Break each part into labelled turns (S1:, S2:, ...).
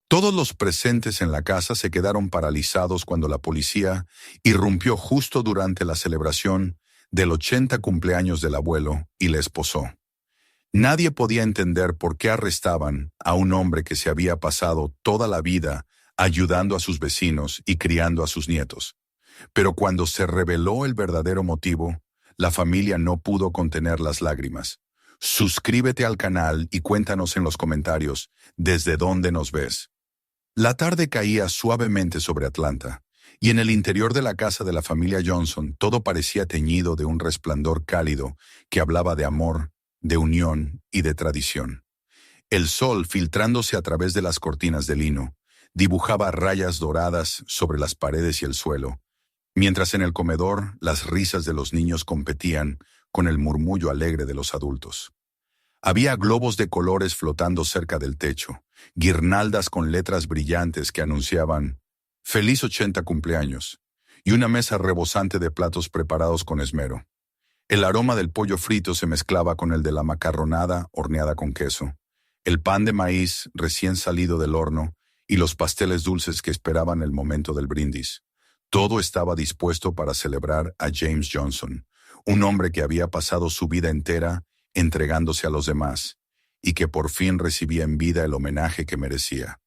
S1: Todos los presentes en la casa se quedaron paralizados cuando la policía irrumpió justo durante la celebración del 80 cumpleaños del abuelo y le esposó. Nadie podía entender por qué arrestaban a un hombre que se había pasado toda la vida ayudando a sus vecinos y criando a sus nietos. Pero cuando se reveló el verdadero motivo, la familia no pudo contener las lágrimas. Suscríbete al canal y cuéntanos en los comentarios desde dónde nos ves. La tarde caía suavemente sobre Atlanta, y en el interior de la casa de la familia Johnson todo parecía teñido de un resplandor cálido que hablaba de amor, de unión y de tradición. El sol, filtrándose a través de las cortinas de lino, dibujaba rayas doradas sobre las paredes y el suelo, mientras en el comedor las risas de los niños competían con el murmullo alegre de los adultos. Había globos de colores flotando cerca del techo, guirnaldas con letras brillantes que anunciaban «Feliz 80 cumpleaños» y una mesa rebosante de platos preparados con esmero. El aroma del pollo frito se mezclaba con el de la macarronada horneada con queso, el pan de maíz recién salido del horno y los pasteles dulces que esperaban el momento del brindis. Todo estaba dispuesto para celebrar a James Johnson, un hombre que había pasado su vida entera entregándose a los demás, y que por fin recibía en vida el homenaje que merecía.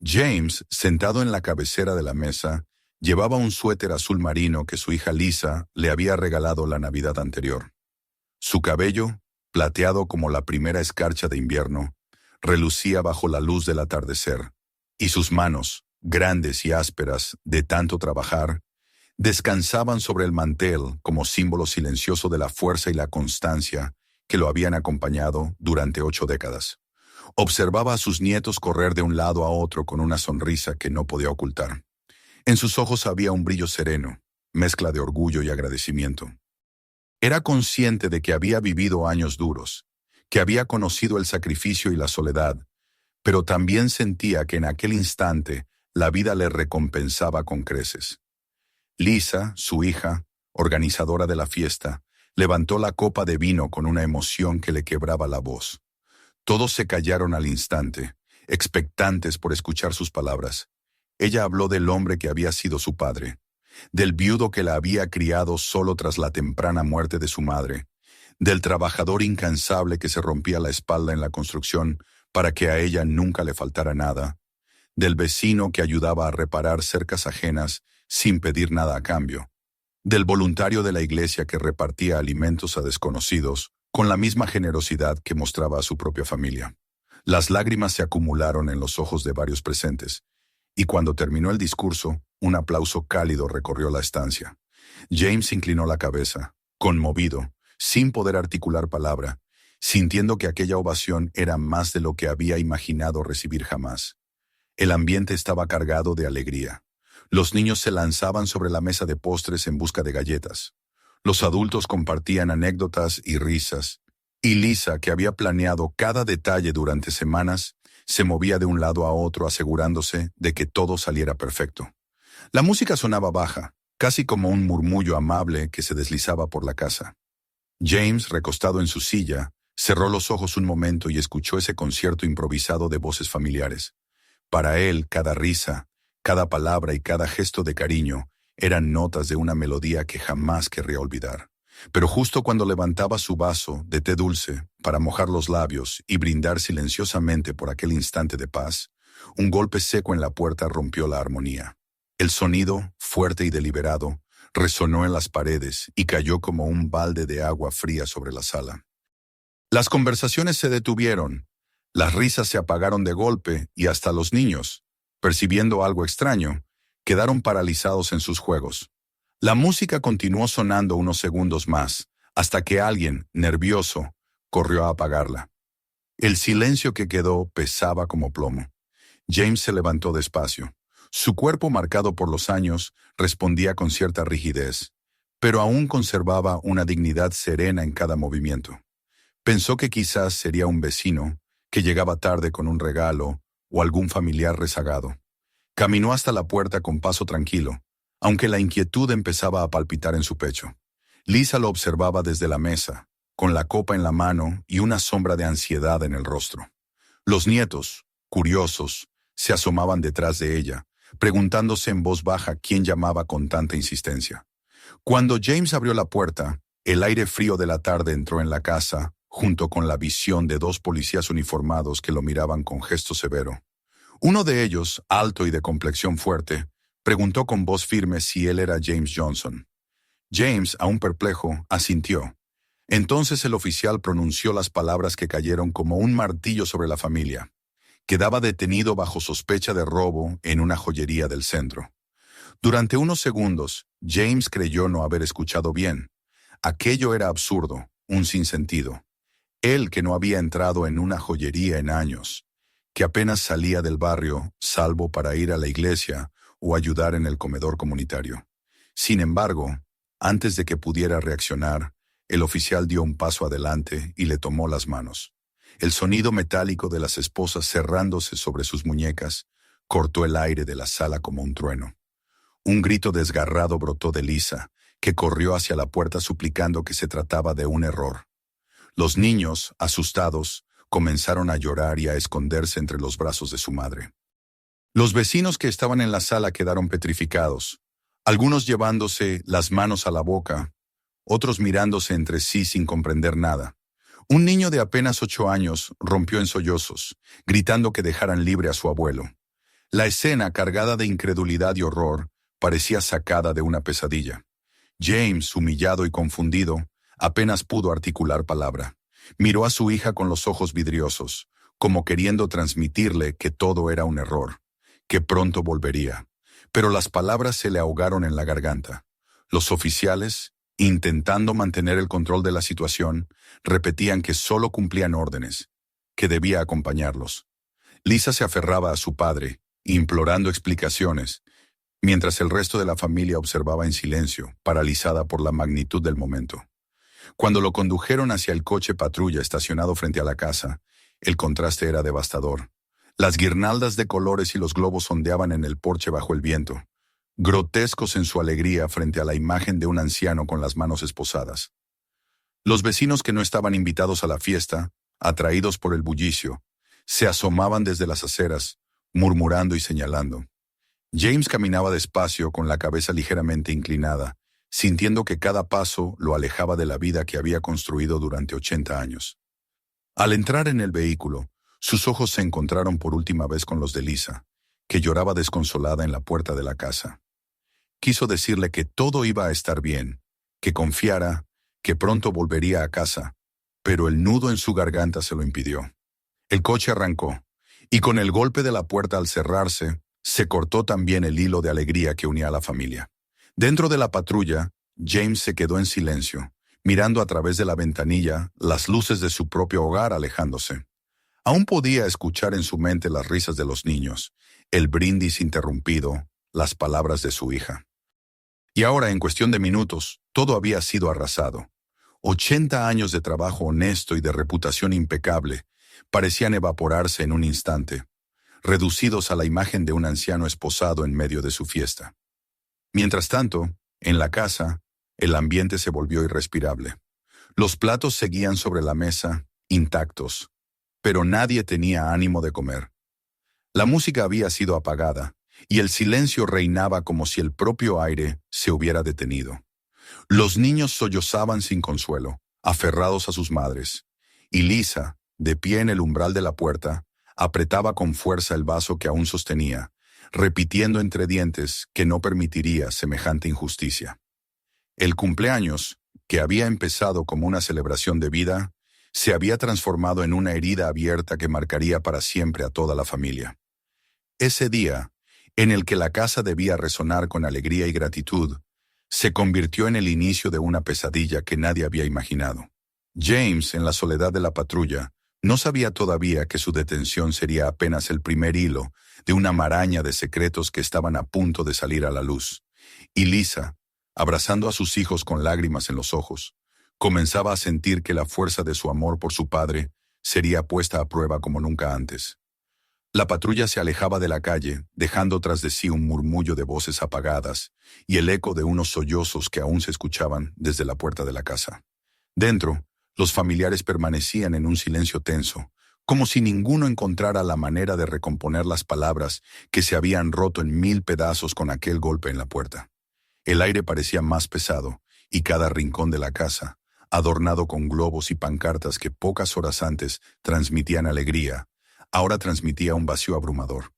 S1: James, sentado en la cabecera de la mesa, llevaba un suéter azul marino que su hija Lisa le había regalado la Navidad anterior. Su cabello, plateado como la primera escarcha de invierno, relucía bajo la luz del atardecer, y sus manos, grandes y ásperas de tanto trabajar, descansaban sobre el mantel como símbolo silencioso de la fuerza y la constancia que lo habían acompañado durante 8 décadas. Observaba a sus nietos correr de un lado a otro con una sonrisa que no podía ocultar. En sus ojos había un brillo sereno, mezcla de orgullo y agradecimiento. Era consciente de que había vivido años duros, que había conocido el sacrificio y la soledad, pero también sentía que en aquel instante la vida le recompensaba con creces. Lisa, su hija, organizadora de la fiesta, levantó la copa de vino con una emoción que le quebraba la voz. Todos se callaron al instante, expectantes por escuchar sus palabras. Ella habló del hombre que había sido su padre, del viudo que la había criado solo tras la temprana muerte de su madre, del trabajador incansable que se rompía la espalda en la construcción para que a ella nunca le faltara nada, del vecino que ayudaba a reparar cercas ajenas sin pedir nada a cambio, del voluntario de la iglesia que repartía alimentos a desconocidos con la misma generosidad que mostraba a su propia familia. Las lágrimas se acumularon en los ojos de varios presentes, y cuando terminó el discurso, un aplauso cálido recorrió la estancia. James inclinó la cabeza, conmovido, sin poder articular palabra, sintiendo que aquella ovación era más de lo que había imaginado recibir jamás. El ambiente estaba cargado de alegría. Los niños se lanzaban sobre la mesa de postres en busca de galletas. Los adultos compartían anécdotas y risas, y Lisa, que había planeado cada detalle durante semanas, se movía de un lado a otro asegurándose de que todo saliera perfecto. La música sonaba baja, casi como un murmullo amable que se deslizaba por la casa. James, recostado en su silla, cerró los ojos un momento y escuchó ese concierto improvisado de voces familiares. Para él, cada risa, cada palabra y cada gesto de cariño eran notas de una melodía que jamás querría olvidar. Pero justo cuando levantaba su vaso de té dulce para mojar los labios y brindar silenciosamente por aquel instante de paz, un golpe seco en la puerta rompió la armonía. El sonido, fuerte y deliberado, resonó en las paredes y cayó como un balde de agua fría sobre la sala. Las conversaciones se detuvieron, las risas se apagaron de golpe y hasta los niños, percibiendo algo extraño, quedaron paralizados en sus juegos. La música continuó sonando unos segundos más, hasta que alguien, nervioso, corrió a apagarla. El silencio que quedó pesaba como plomo. James se levantó despacio. Su cuerpo, marcado por los años, respondía con cierta rigidez, pero aún conservaba una dignidad serena en cada movimiento. Pensó que quizás sería un vecino, que llegaba tarde con un regalo, o algún familiar rezagado. Caminó hasta la puerta con paso tranquilo, aunque la inquietud empezaba a palpitar en su pecho. Lisa lo observaba desde la mesa, con la copa en la mano y una sombra de ansiedad en el rostro. Los nietos, curiosos, se asomaban detrás de ella, preguntándose en voz baja quién llamaba con tanta insistencia. Cuando James abrió la puerta, el aire frío de la tarde entró en la casa, junto con la visión de dos policías uniformados que lo miraban con gesto severo. Uno de ellos, alto y de complexión fuerte, preguntó con voz firme si él era James Johnson. James, aún perplejo, asintió. Entonces el oficial pronunció las palabras que cayeron como un martillo sobre la familia. Quedaba detenido bajo sospecha de robo en una joyería del centro. Durante unos segundos, James creyó no haber escuchado bien. Aquello era absurdo, un sinsentido. Él que no había entrado en una joyería en años, que apenas salía del barrio, salvo para ir a la iglesia o ayudar en el comedor comunitario. Sin embargo, antes de que pudiera reaccionar, el oficial dio un paso adelante y le tomó las manos. El sonido metálico de las esposas cerrándose sobre sus muñecas cortó el aire de la sala como un trueno. Un grito desgarrado brotó de Lisa, que corrió hacia la puerta suplicando que se trataba de un error. Los niños, asustados, comenzaron a llorar y a esconderse entre los brazos de su madre. Los vecinos que estaban en la sala quedaron petrificados, algunos llevándose las manos a la boca, otros mirándose entre sí sin comprender nada. Un niño de apenas 8 años rompió en sollozos, gritando que dejaran libre a su abuelo. La escena, cargada de incredulidad y horror, parecía sacada de una pesadilla. James, humillado y confundido, apenas pudo articular palabra. Miró a su hija con los ojos vidriosos, como queriendo transmitirle que todo era un error, que pronto volvería. Pero las palabras se le ahogaron en la garganta. Los oficiales, intentando mantener el control de la situación, repetían que solo cumplían órdenes, que debía acompañarlos. Lisa se aferraba a su padre, implorando explicaciones, mientras el resto de la familia observaba en silencio, paralizada por la magnitud del momento. Cuando lo condujeron hacia el coche patrulla estacionado frente a la casa, el contraste era devastador. Las guirnaldas de colores y los globos ondeaban en el porche bajo el viento, grotescos en su alegría frente a la imagen de un anciano con las manos esposadas. Los vecinos que no estaban invitados a la fiesta, atraídos por el bullicio, se asomaban desde las aceras, murmurando y señalando. James caminaba despacio con la cabeza ligeramente inclinada, sintiendo que cada paso lo alejaba de la vida que había construido durante 80 años. Al entrar en el vehículo, sus ojos se encontraron por última vez con los de Lisa, que lloraba desconsolada en la puerta de la casa. Quiso decirle que todo iba a estar bien, que confiara, que pronto volvería a casa, pero el nudo en su garganta se lo impidió. El coche arrancó, y con el golpe de la puerta al cerrarse, se cortó también el hilo de alegría que unía a la familia. Dentro de la patrulla, James se quedó en silencio, mirando a través de la ventanilla las luces de su propio hogar alejándose. Aún podía escuchar en su mente las risas de los niños, el brindis interrumpido, las palabras de su hija. Y ahora, en cuestión de minutos, todo había sido arrasado. 80 años de trabajo honesto y de reputación impecable parecían evaporarse en un instante, reducidos a la imagen de un anciano esposado en medio de su fiesta. Mientras tanto, en la casa, el ambiente se volvió irrespirable. Los platos seguían sobre la mesa, intactos, pero nadie tenía ánimo de comer. La música había sido apagada, y el silencio reinaba como si el propio aire se hubiera detenido. Los niños sollozaban sin consuelo, aferrados a sus madres, y Lisa, de pie en el umbral de la puerta, apretaba con fuerza el vaso que aún sostenía, repitiendo entre dientes que no permitiría semejante injusticia. El cumpleaños, que había empezado como una celebración de vida, se había transformado en una herida abierta que marcaría para siempre a toda la familia. Ese día, en el que la casa debía resonar con alegría y gratitud, se convirtió en el inicio de una pesadilla que nadie había imaginado. James, en la soledad de la patrulla, no sabía todavía que su detención sería apenas el primer hilo de una maraña de secretos que estaban a punto de salir a la luz. Y Lisa, abrazando a sus hijos con lágrimas en los ojos, comenzaba a sentir que la fuerza de su amor por su padre sería puesta a prueba como nunca antes. La patrulla se alejaba de la calle, dejando tras de sí un murmullo de voces apagadas y el eco de unos sollozos que aún se escuchaban desde la puerta de la casa. Dentro, los familiares permanecían en un silencio tenso, como si ninguno encontrara la manera de recomponer las palabras que se habían roto en 1000 pedazos con aquel golpe en la puerta. El aire parecía más pesado, y cada rincón de la casa, adornado con globos y pancartas que pocas horas antes transmitían alegría, ahora transmitía un vacío abrumador.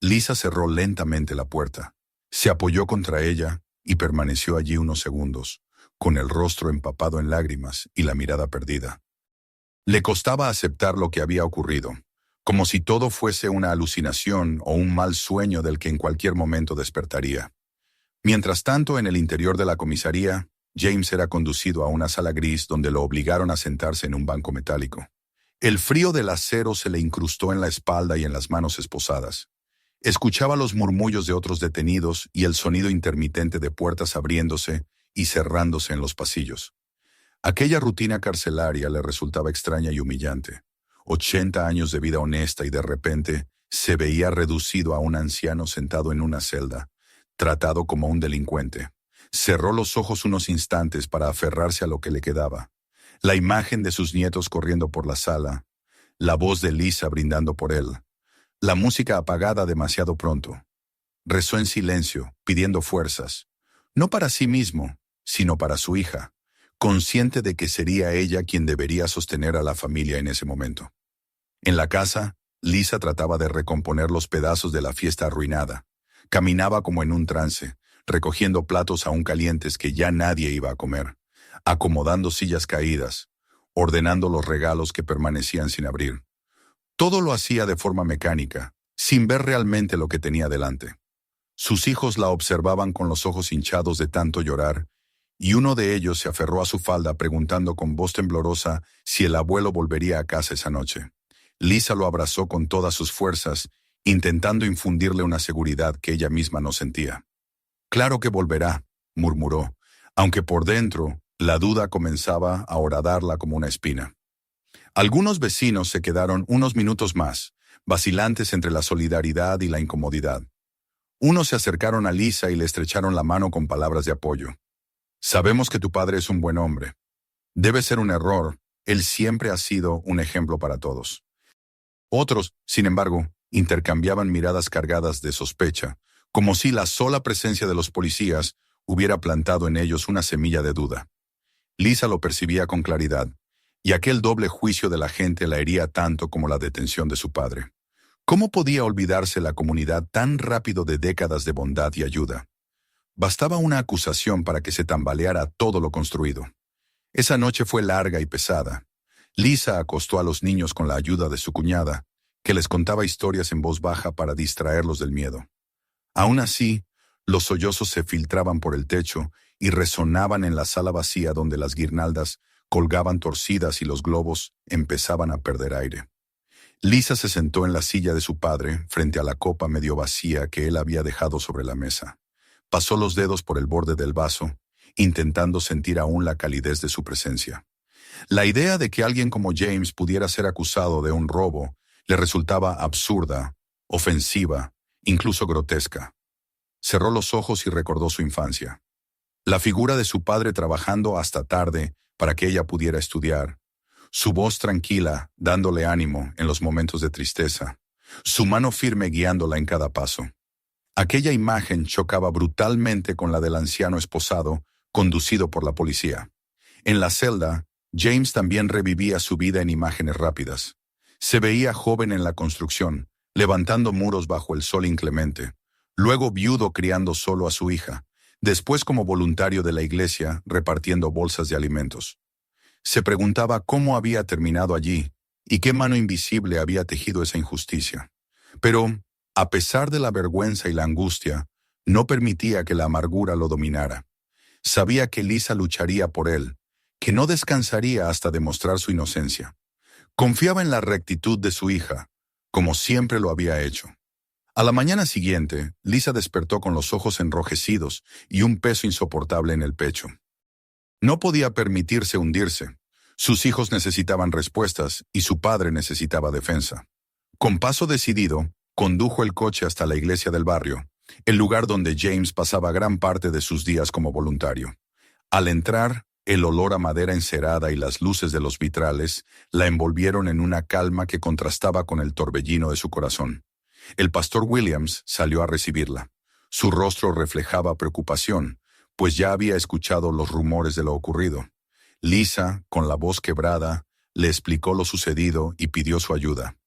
S1: Lisa cerró lentamente la puerta, se apoyó contra ella y permaneció allí unos segundos, con el rostro empapado en lágrimas y la mirada perdida. Le costaba aceptar lo que había ocurrido, como si todo fuese una alucinación o un mal sueño del que en cualquier momento despertaría. Mientras tanto, en el interior de la comisaría, James era conducido a una sala gris donde lo obligaron a sentarse en un banco metálico. El frío del acero se le incrustó en la espalda y en las manos esposadas. Escuchaba los murmullos de otros detenidos y el sonido intermitente de puertas abriéndose y cerrándose en los pasillos. Aquella rutina carcelaria le resultaba extraña y humillante. 80 años de vida honesta y de repente se veía reducido a un anciano sentado en una celda, tratado como un delincuente. Cerró los ojos unos instantes para aferrarse a lo que le quedaba. La imagen de sus nietos corriendo por la sala, la voz de Lisa brindando por él, la música apagada demasiado pronto. Rezó en silencio, pidiendo fuerzas, no para sí mismo, sino para su hija, consciente de que sería ella quien debería sostener a la familia en ese momento. En la casa, Lisa trataba de recomponer los pedazos de la fiesta arruinada. Caminaba como en un trance, recogiendo platos aún calientes que ya nadie iba a comer, acomodando sillas caídas, ordenando los regalos que permanecían sin abrir. Todo lo hacía de forma mecánica, sin ver realmente lo que tenía delante. Sus hijos la observaban con los ojos hinchados de tanto llorar, y uno de ellos se aferró a su falda preguntando con voz temblorosa si el abuelo volvería a casa esa noche. Lisa lo abrazó con todas sus fuerzas, intentando infundirle una seguridad que ella misma no sentía. «Claro que volverá», murmuró, aunque por dentro la duda comenzaba a horadarla como una espina. Algunos vecinos se quedaron unos minutos más, vacilantes entre la solidaridad y la incomodidad. Unos se acercaron a Lisa y le estrecharon la mano con palabras de apoyo. «Sabemos que tu padre es un buen hombre. Debe ser un error. Él siempre ha sido un ejemplo para todos». Otros, sin embargo, intercambiaban miradas cargadas de sospecha, como si la sola presencia de los policías hubiera plantado en ellos una semilla de duda. Lisa lo percibía con claridad, y aquel doble juicio de la gente la hería tanto como la detención de su padre. ¿Cómo podía olvidarse la comunidad tan rápido de décadas de bondad y ayuda? Bastaba una acusación para que se tambaleara todo lo construido. Esa noche fue larga y pesada. Lisa acostó a los niños con la ayuda de su cuñada, que les contaba historias en voz baja para distraerlos del miedo. Aún así, los sollozos se filtraban por el techo y resonaban en la sala vacía donde las guirnaldas colgaban torcidas y los globos empezaban a perder aire. Lisa se sentó en la silla de su padre, frente a la copa medio vacía que él había dejado sobre la mesa. Pasó los dedos por el borde del vaso, intentando sentir aún la calidez de su presencia. La idea de que alguien como James pudiera ser acusado de un robo le resultaba absurda, ofensiva, incluso grotesca. Cerró los ojos y recordó su infancia. La figura de su padre trabajando hasta tarde para que ella pudiera estudiar. Su voz tranquila, dándole ánimo en los momentos de tristeza. Su mano firme guiándola en cada paso. Aquella imagen chocaba brutalmente con la del anciano esposado, conducido por la policía. En la celda, James también revivía su vida en imágenes rápidas. Se veía joven en la construcción, levantando muros bajo el sol inclemente. Luego viudo criando solo a su hija. Después como voluntario de la iglesia, repartiendo bolsas de alimentos. Se preguntaba cómo había terminado allí y qué mano invisible había tejido esa injusticia. Pero, a pesar de la vergüenza y la angustia, no permitía que la amargura lo dominara. Sabía que Lisa lucharía por él, que no descansaría hasta demostrar su inocencia. Confiaba en la rectitud de su hija, como siempre lo había hecho. A la mañana siguiente, Lisa despertó con los ojos enrojecidos y un peso insoportable en el pecho. No podía permitirse hundirse. Sus hijos necesitaban respuestas y su padre necesitaba defensa. Con paso decidido, condujo el coche hasta la iglesia del barrio, el lugar donde James pasaba gran parte de sus días como voluntario. Al entrar, El olor a madera encerada y las luces de los vitrales la envolvieron en una calma que contrastaba con el torbellino de su corazón. El pastor Williams salió a recibirla. Su rostro reflejaba preocupación, pues ya había escuchado los rumores de lo ocurrido. Lisa, con la voz quebrada, le explicó lo sucedido y pidió su ayuda.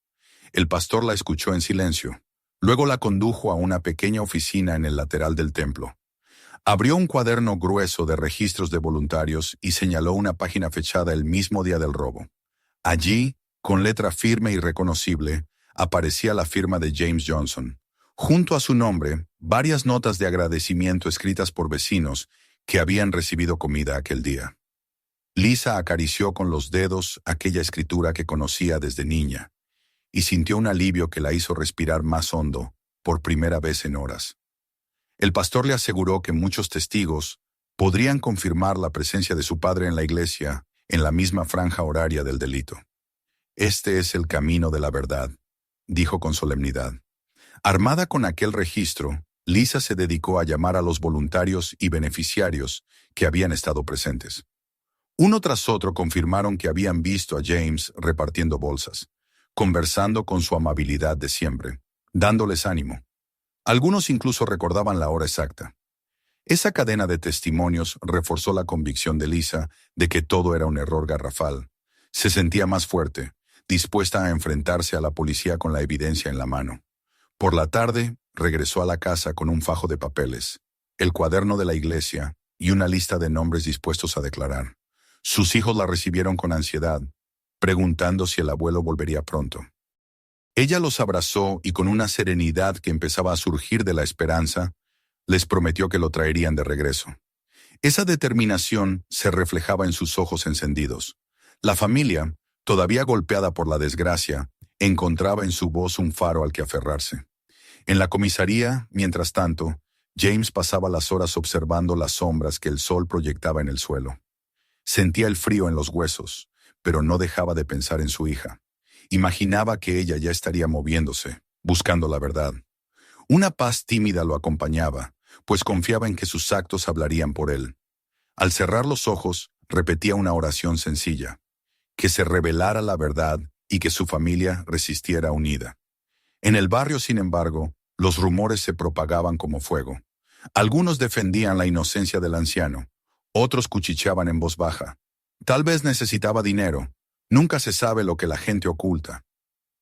S1: El pastor la escuchó en silencio. Luego la condujo a una pequeña oficina en el lateral del templo. Abrió un cuaderno grueso de registros de voluntarios y señaló una página fechada el mismo día del robo. Allí, con letra firme y reconocible, aparecía la firma de James Johnson. Junto a su nombre, varias notas de agradecimiento escritas por vecinos que habían recibido comida aquel día. Lisa acarició con los dedos aquella escritura que conocía desde niña y sintió un alivio que la hizo respirar más hondo, por primera vez en horas. El pastor le aseguró que muchos testigos podrían confirmar la presencia de su padre en la iglesia en la misma franja horaria del delito. Este es el camino de la verdad, dijo con solemnidad. Armada con aquel registro, Lisa se dedicó a llamar a los voluntarios y beneficiarios que habían estado presentes. Uno tras otro confirmaron que habían visto a James repartiendo bolsas, conversando con su amabilidad de siempre, dándoles ánimo. Algunos incluso recordaban la hora exacta. Esa cadena de testimonios reforzó la convicción de Lisa de que todo era un error garrafal. Se sentía más fuerte, dispuesta a enfrentarse a la policía con la evidencia en la mano. Por la tarde, regresó a la casa con un fajo de papeles, el cuaderno de la iglesia y una lista de nombres dispuestos a declarar. Sus hijos la recibieron con ansiedad, preguntando si el abuelo volvería pronto. Ella los abrazó y con una serenidad que empezaba a surgir de la esperanza, les prometió que lo traerían de regreso. Esa determinación se reflejaba en sus ojos encendidos. La familia, todavía golpeada por la desgracia, encontraba en su voz un faro al que aferrarse. En la comisaría, mientras tanto, James pasaba las horas observando las sombras que el sol proyectaba en el suelo. Sentía el frío en los huesos, pero no dejaba de pensar en su hija. Imaginaba que ella ya estaría moviéndose, buscando la verdad. Una paz tímida lo acompañaba, pues confiaba en que sus actos hablarían por él. Al cerrar los ojos, repetía una oración sencilla: que se revelara la verdad y que su familia resistiera unida. En el barrio, sin embargo, los rumores se propagaban como fuego. Algunos defendían la inocencia del anciano, otros cuchicheaban en voz baja. Tal vez necesitaba dinero. Nunca se sabe lo que la gente oculta.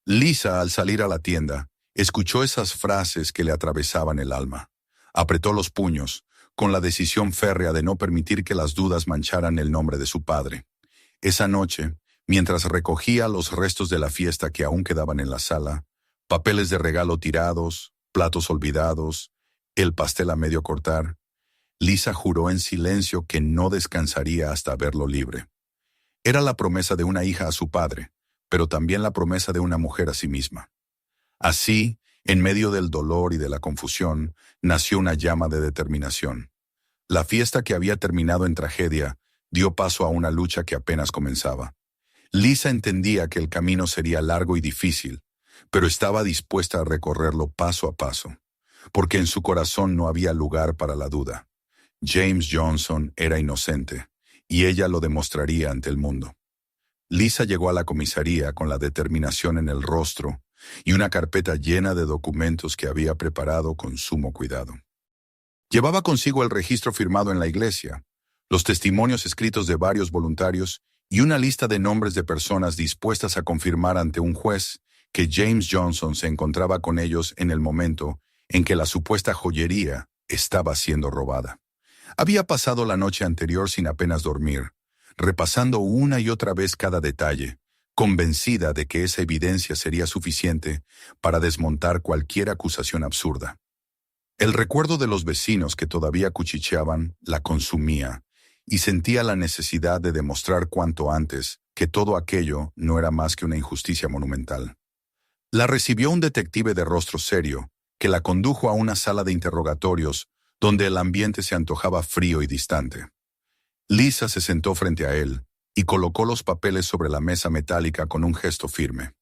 S1: Lisa, al salir a la tienda, escuchó esas frases que le atravesaban el alma. Apretó los puños, con la decisión férrea de no permitir que las dudas mancharan el nombre de su padre. Esa noche, mientras recogía los restos de la fiesta que aún quedaban en la sala, papeles de regalo tirados, platos olvidados, el pastel a medio cortar, Lisa juró en silencio que no descansaría hasta verlo libre. Era la promesa de una hija a su padre, pero también la promesa de una mujer a sí misma. Así, en medio del dolor y de la confusión, nació una llama de determinación. La fiesta que había terminado en tragedia dio paso a una lucha que apenas comenzaba. Lisa entendía que el camino sería largo y difícil, pero estaba dispuesta a recorrerlo paso a paso, porque en su corazón no había lugar para la duda. James Johnson era inocente, y ella lo demostraría ante el mundo. Lisa llegó a la comisaría con la determinación en el rostro y una carpeta llena de documentos que había preparado con sumo cuidado. Llevaba consigo el registro firmado en la iglesia, los testimonios escritos de varios voluntarios y una lista de nombres de personas dispuestas a confirmar ante un juez que James Johnson se encontraba con ellos en el momento en que la supuesta joyería estaba siendo robada. Había pasado la noche anterior sin apenas dormir, repasando una y otra vez cada detalle, convencida de que esa evidencia sería suficiente para desmontar cualquier acusación absurda. El recuerdo de los vecinos que todavía cuchicheaban la consumía, y sentía la necesidad de demostrar cuanto antes que todo aquello no era más que una injusticia monumental. La recibió un detective de rostro serio, que la condujo a una sala de interrogatorios donde el ambiente se antojaba frío y distante. Lisa se sentó frente a él y colocó los papeles sobre la mesa metálica con un gesto firme.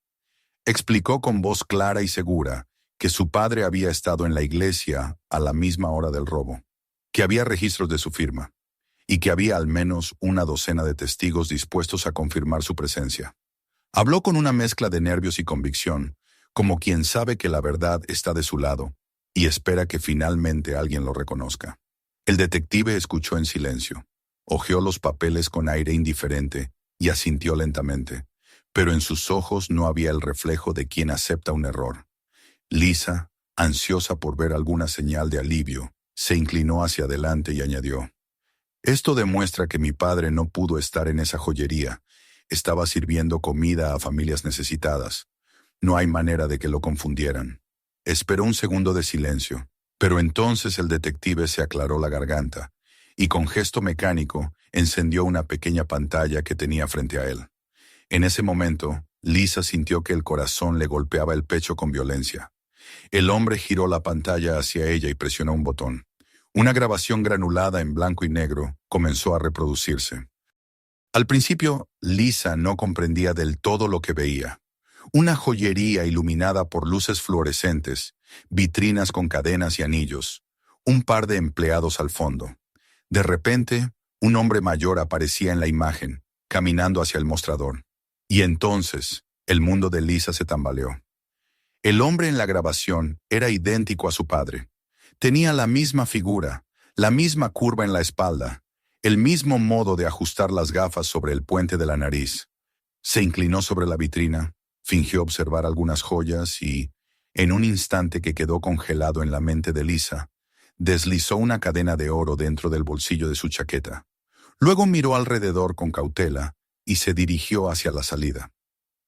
S1: Explicó con voz clara y segura que su padre había estado en la iglesia a la misma hora del robo, que había registros de su firma, y que había al menos una docena de testigos dispuestos a confirmar su presencia. Habló con una mezcla de nervios y convicción, como quien sabe que la verdad está de su lado y espera que finalmente alguien lo reconozca. El detective escuchó en silencio, hojeó los papeles con aire indiferente y asintió lentamente, pero en sus ojos no había el reflejo de quien acepta un error. Lisa, ansiosa por ver alguna señal de alivio, se inclinó hacia adelante y añadió: «Esto demuestra que mi padre no pudo estar en esa joyería. Estaba sirviendo comida a familias necesitadas. No hay manera de que lo confundieran». Esperó un segundo de silencio, pero entonces el detective se aclaró la garganta y con gesto mecánico encendió una pequeña pantalla que tenía frente a él. En ese momento, Lisa sintió que el corazón le golpeaba el pecho con violencia. El hombre giró la pantalla hacia ella y presionó un botón. Una grabación granulada en blanco y negro comenzó a reproducirse. Al principio, Lisa no comprendía del todo lo que veía. Una joyería iluminada por luces fluorescentes, vitrinas con cadenas y anillos, un par de empleados al fondo. De repente, un hombre mayor aparecía en la imagen, caminando hacia el mostrador. Y entonces, el mundo de Lisa se tambaleó. El hombre en la grabación era idéntico a su padre. Tenía la misma figura, la misma curva en la espalda, el mismo modo de ajustar las gafas sobre el puente de la nariz. Se inclinó sobre la vitrina, fingió observar algunas joyas y, en un instante que quedó congelado en la mente de Lisa, deslizó una cadena de oro dentro del bolsillo de su chaqueta. Luego miró alrededor con cautela y se dirigió hacia la salida.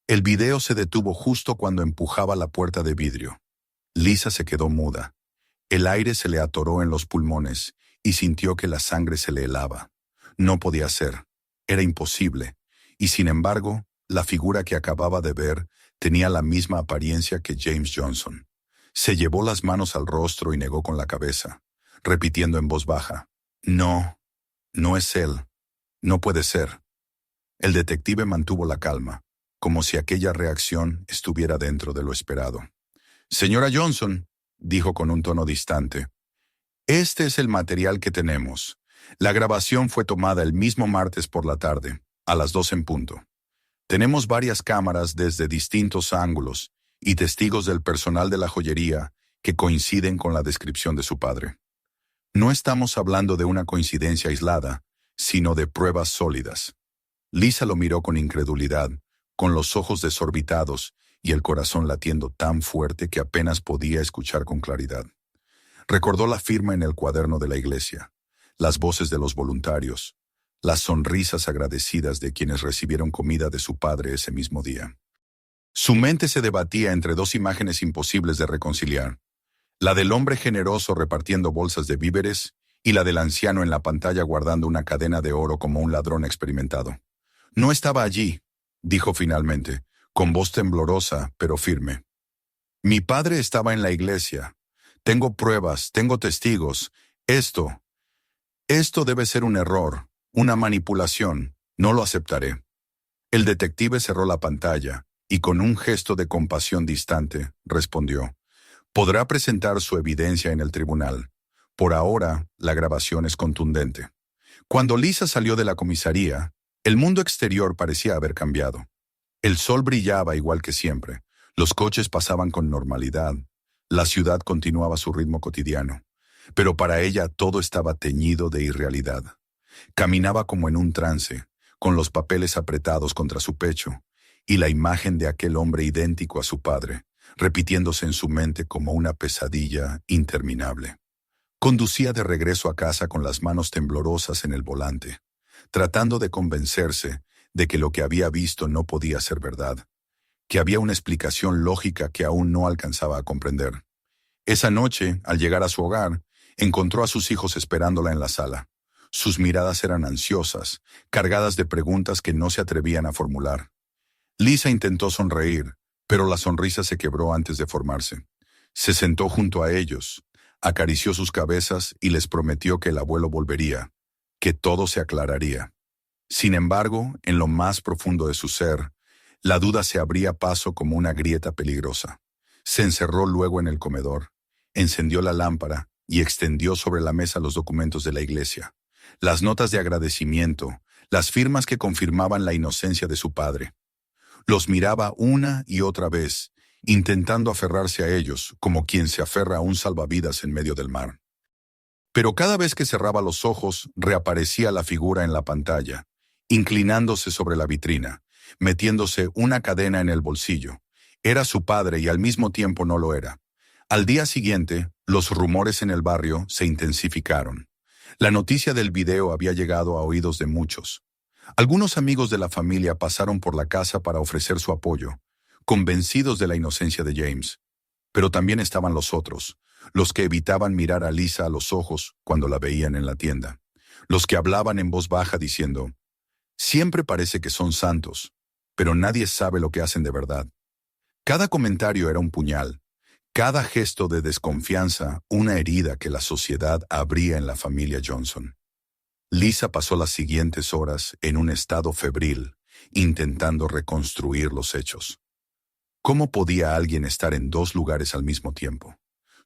S1: El video se detuvo justo cuando empujaba la puerta de vidrio. Lisa se quedó muda. El aire se le atoró en los pulmones y sintió que la sangre se le helaba. No podía ser. Era imposible. Y sin embargo, la figura que acababa de ver tenía la misma apariencia que James Johnson. Se llevó las manos al rostro y negó con la cabeza, repitiendo en voz baja: «No, no es él. No puede ser». El detective mantuvo la calma, como si aquella reacción estuviera dentro de lo esperado. «Señora Johnson», dijo con un tono distante, «este es el material que tenemos. La grabación fue tomada el mismo martes por la tarde, a las 2 en punto. Tenemos varias cámaras desde distintos ángulos y testigos del personal de la joyería que coinciden con la descripción de su padre. No estamos hablando de una coincidencia aislada, sino de pruebas sólidas». Lisa lo miró con incredulidad, con los ojos desorbitados y el corazón latiendo tan fuerte que apenas podía escuchar con claridad. Recordó la firma en el cuaderno de la iglesia, las voces de los voluntarios, las sonrisas agradecidas de quienes recibieron comida de su padre ese mismo día. Su mente se debatía entre dos imágenes imposibles de reconciliar: la del hombre generoso repartiendo bolsas de víveres y la del anciano en la pantalla guardando una cadena de oro como un ladrón experimentado. «No estaba allí», dijo finalmente, con voz temblorosa pero firme. «Mi padre estaba en la iglesia. Tengo pruebas, tengo testigos. Esto debe ser un error, una manipulación. No lo aceptaré». El detective cerró la pantalla y con un gesto de compasión distante respondió: «Podrá presentar su evidencia en el tribunal. Por ahora, la grabación es contundente». Cuando Lisa salió de la comisaría, el mundo exterior parecía haber cambiado. El sol brillaba igual que siempre, los coches pasaban con normalidad, la ciudad continuaba su ritmo cotidiano, pero para ella todo estaba teñido de irrealidad. Caminaba como en un trance, con los papeles apretados contra su pecho, y la imagen de aquel hombre idéntico a su padre, repitiéndose en su mente como una pesadilla interminable. Conducía de regreso a casa con las manos temblorosas en el volante, tratando de convencerse de que lo que había visto no podía ser verdad, que había una explicación lógica que aún no alcanzaba a comprender. Esa noche, al llegar a su hogar, encontró a sus hijos esperándola en la sala. Sus miradas eran ansiosas, cargadas de preguntas que no se atrevían a formular. Lisa intentó sonreír, pero la sonrisa se quebró antes de formarse. Se sentó junto a ellos, acarició sus cabezas y les prometió que el abuelo volvería, que todo se aclararía. Sin embargo, en lo más profundo de su ser, la duda se abría paso como una grieta peligrosa. Se encerró luego en el comedor, encendió la lámpara y extendió sobre la mesa los documentos de la iglesia. las notas de agradecimiento, las firmas que confirmaban la inocencia de su padre. Los miraba una y otra vez, intentando aferrarse a ellos, como quien se aferra a un salvavidas en medio del mar. Pero cada vez que cerraba los ojos, reaparecía la figura en la pantalla, inclinándose sobre la vitrina, metiéndose una cadena en el bolsillo. Era su padre y al mismo tiempo no lo era. Al día siguiente, los rumores en el barrio se intensificaron. La noticia del video había llegado a oídos de muchos. Algunos amigos de la familia pasaron por la casa para ofrecer su apoyo, convencidos de la inocencia de James. Pero también estaban los otros, los que evitaban mirar a Lisa a los ojos cuando la veían en la tienda, los que hablaban en voz baja diciendo, siempre parece que son santos, pero nadie sabe lo que hacen de verdad. Cada comentario era un puñal, cada gesto de desconfianza una herida que la sociedad abría en la familia Johnson. Lisa pasó las siguientes horas en un estado febril, intentando reconstruir los hechos. ¿Cómo podía alguien estar en dos lugares al mismo tiempo?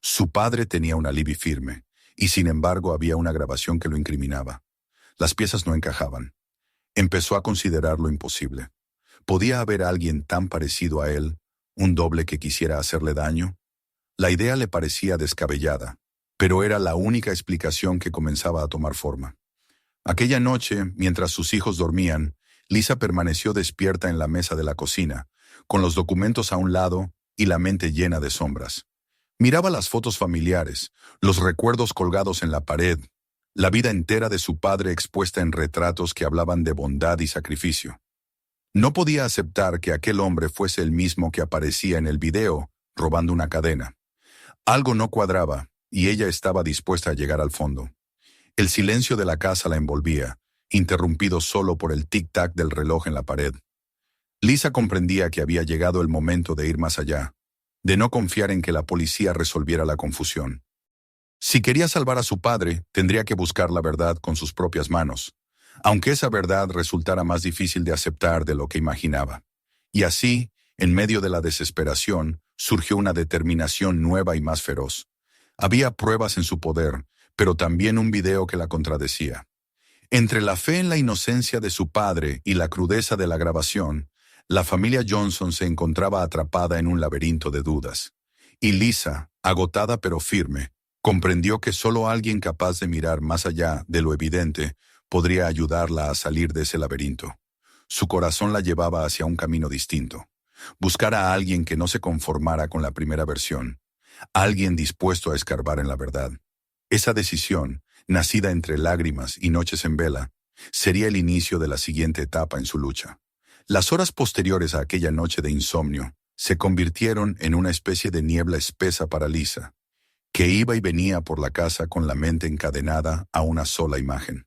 S1: Su padre tenía un alibi firme, y sin embargo había una grabación que lo incriminaba. Las piezas no encajaban. Empezó a considerarlo imposible. ¿Podía haber alguien tan parecido a él, un doble que quisiera hacerle daño? La idea le parecía descabellada, pero era la única explicación que comenzaba a tomar forma. Aquella noche, mientras sus hijos dormían, Lisa permaneció despierta en la mesa de la cocina, con los documentos a un lado y la mente llena de sombras. Miraba las fotos familiares, los recuerdos colgados en la pared, la vida entera de su padre expuesta en retratos que hablaban de bondad y sacrificio. No podía aceptar que aquel hombre fuese el mismo que aparecía en el video, robando una cadena. Algo no cuadraba, y ella estaba dispuesta a llegar al fondo. El silencio de la casa la envolvía, interrumpido solo por el tic-tac del reloj en la pared. Lisa comprendía que había llegado el momento de ir más allá, de no confiar en que la policía resolviera la confusión. Si quería salvar a su padre, tendría que buscar la verdad con sus propias manos, aunque esa verdad resultara más difícil de aceptar de lo que imaginaba. Y así, en medio de la desesperación, surgió una determinación nueva y más feroz. Había pruebas en su poder, pero también un video que la contradecía. Entre la fe en la inocencia de su padre y la crudeza de la grabación, la familia Johnson se encontraba atrapada en un laberinto de dudas. Y Lisa, agotada pero firme, comprendió que solo alguien capaz de mirar más allá de lo evidente podría ayudarla a salir de ese laberinto. Su corazón la llevaba hacia un camino distinto. Buscar a alguien que no se conformara con la primera versión. Alguien dispuesto a escarbar en la verdad. Esa decisión, nacida entre lágrimas y noches en vela, sería el inicio de la siguiente etapa en su lucha. Las horas posteriores a aquella noche de insomnio se convirtieron en una especie de niebla espesa para Lisa, que iba y venía por la casa con la mente encadenada a una sola imagen.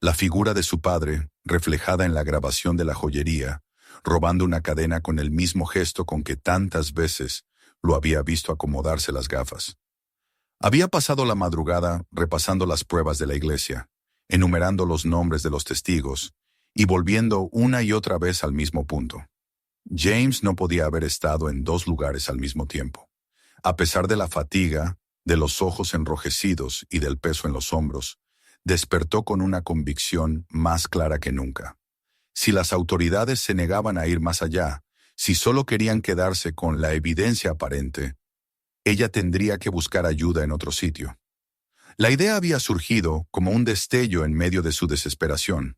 S1: La figura de su padre, reflejada en la grabación de la joyería, robando una cadena con el mismo gesto con que tantas veces lo había visto acomodarse las gafas. Había pasado la madrugada repasando las pruebas de la iglesia, enumerando los nombres de los testigos y volviendo una y otra vez al mismo punto. James no podía haber estado en dos lugares al mismo tiempo. A pesar de la fatiga, de los ojos enrojecidos y del peso en los hombros, despertó con una convicción más clara que nunca. Si las autoridades se negaban a ir más allá, si solo querían quedarse con la evidencia aparente, ella tendría que buscar ayuda en otro sitio. La idea había surgido como un destello en medio de su desesperación.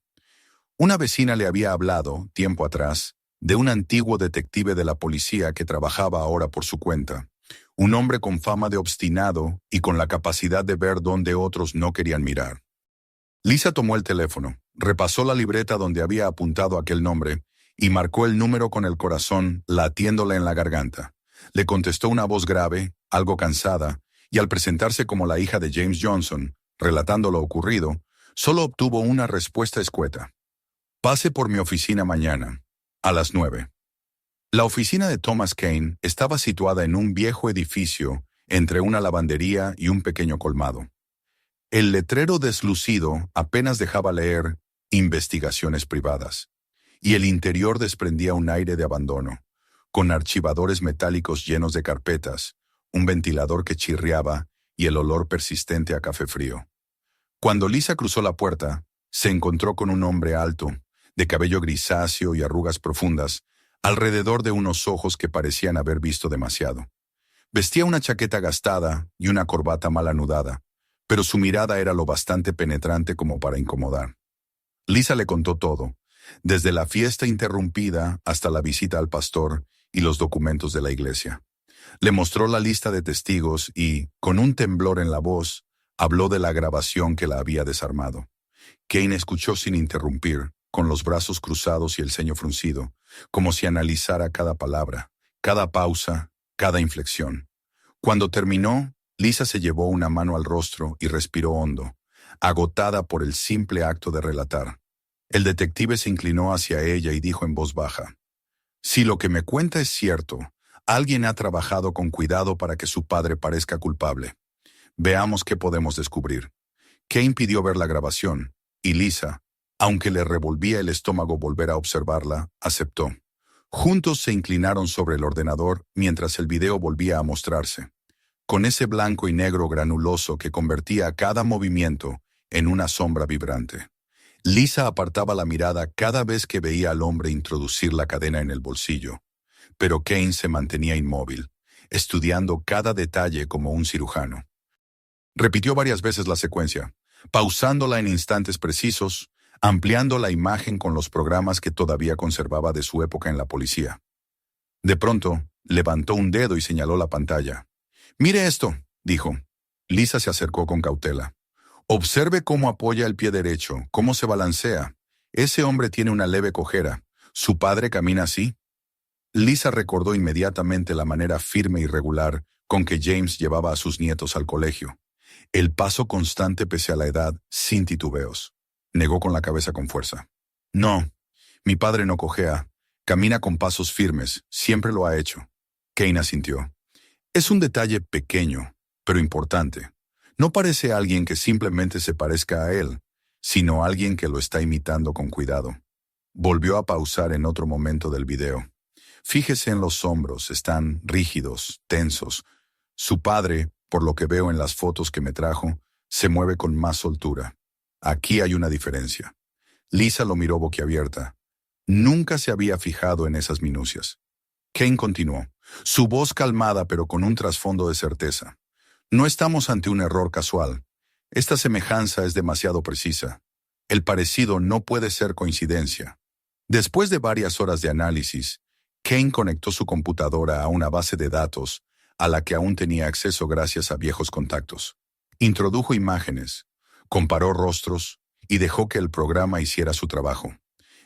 S1: Una vecina le había hablado, tiempo atrás, de un antiguo detective de la policía que trabajaba ahora por su cuenta, un hombre con fama de obstinado y con la capacidad de ver donde otros no querían mirar. Lisa tomó el teléfono, repasó la libreta donde había apuntado aquel nombre y marcó el número con el corazón latiéndole en la garganta. Le contestó una voz grave, algo cansada, y al presentarse como la hija de James Johnson, relatando lo ocurrido, solo obtuvo una respuesta escueta. Pase por mi oficina mañana, a las 9. La oficina de Thomas Kane estaba situada en un viejo edificio entre una lavandería y un pequeño colmado. El letrero deslucido apenas dejaba leer investigaciones privadas, y el interior desprendía un aire de abandono, con archivadores metálicos llenos de carpetas, un ventilador que chirriaba y el olor persistente a café frío. Cuando Lisa cruzó la puerta, se encontró con un hombre alto, de cabello grisáceo y arrugas profundas, alrededor de unos ojos que parecían haber visto demasiado. Vestía una chaqueta gastada y una corbata mal anudada, pero su mirada era lo bastante penetrante como para incomodar. Lisa le contó todo, desde la fiesta interrumpida hasta la visita al pastor y los documentos de la iglesia. Le mostró la lista de testigos y, con un temblor en la voz, habló de la grabación que la había desarmado. Kane escuchó sin interrumpir, con los brazos cruzados y el ceño fruncido, como si analizara cada palabra, cada pausa, cada inflexión. Cuando terminó, Lisa se llevó una mano al rostro y respiró hondo, agotada por el simple acto de relatar. El detective se inclinó hacia ella y dijo en voz baja: «Si lo que me cuenta es cierto, alguien ha trabajado con cuidado para que su padre parezca culpable. Veamos qué podemos descubrir». Kane pidió ver la grabación, y Lisa, aunque le revolvía el estómago volver a observarla, aceptó. Juntos se inclinaron sobre el ordenador mientras el video volvía a mostrarse, con ese blanco y negro granuloso que convertía cada movimiento en una sombra vibrante. Lisa apartaba la mirada cada vez que veía al hombre introducir la cadena en el bolsillo, pero Kane se mantenía inmóvil, estudiando cada detalle como un cirujano. Repitió varias veces la secuencia, pausándola en instantes precisos, ampliando la imagen con los programas que todavía conservaba de su época en la policía. De pronto, levantó un dedo y señaló la pantalla. «Mire esto», dijo. Lisa se acercó con cautela. «Observe cómo apoya el pie derecho, cómo se balancea. Ese hombre tiene una leve cojera. ¿Su padre camina así?». Lisa recordó inmediatamente la manera firme y regular con que James llevaba a sus nietos al colegio. El paso constante pese a la edad, sin titubeos. Negó con la cabeza con fuerza. «No, mi padre no cojea. Camina con pasos firmes, siempre lo ha hecho». Kane asintió. «Es un detalle pequeño, pero importante. No parece alguien que simplemente se parezca a él, sino alguien que lo está imitando con cuidado». Volvió a pausar en otro momento del video. «Fíjese en los hombros, están rígidos, tensos. Su padre, por lo que veo en las fotos que me trajo, se mueve con más soltura. Aquí hay una diferencia». Lisa lo miró boquiabierta. Nunca se había fijado en esas minucias. Kane continuó, su voz calmada pero con un trasfondo de certeza. «No estamos ante un error casual. Esta semejanza es demasiado precisa. El parecido no puede ser coincidencia». Después de varias horas de análisis, Kane conectó su computadora a una base de datos a la que aún tenía acceso gracias a viejos contactos. Introdujo imágenes, comparó rostros y dejó que el programa hiciera su trabajo.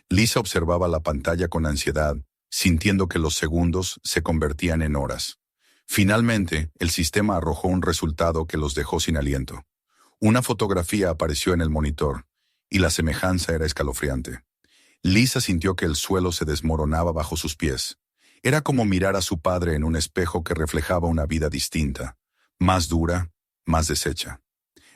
S1: Lisa observaba la pantalla con ansiedad, sintiendo que los segundos se convertían en horas. Finalmente, el sistema arrojó un resultado que los dejó sin aliento. Una fotografía apareció en el monitor, y la semejanza era escalofriante. Lisa sintió que el suelo se desmoronaba bajo sus pies. Era como mirar a su padre en un espejo que reflejaba una vida distinta, más dura, más deshecha.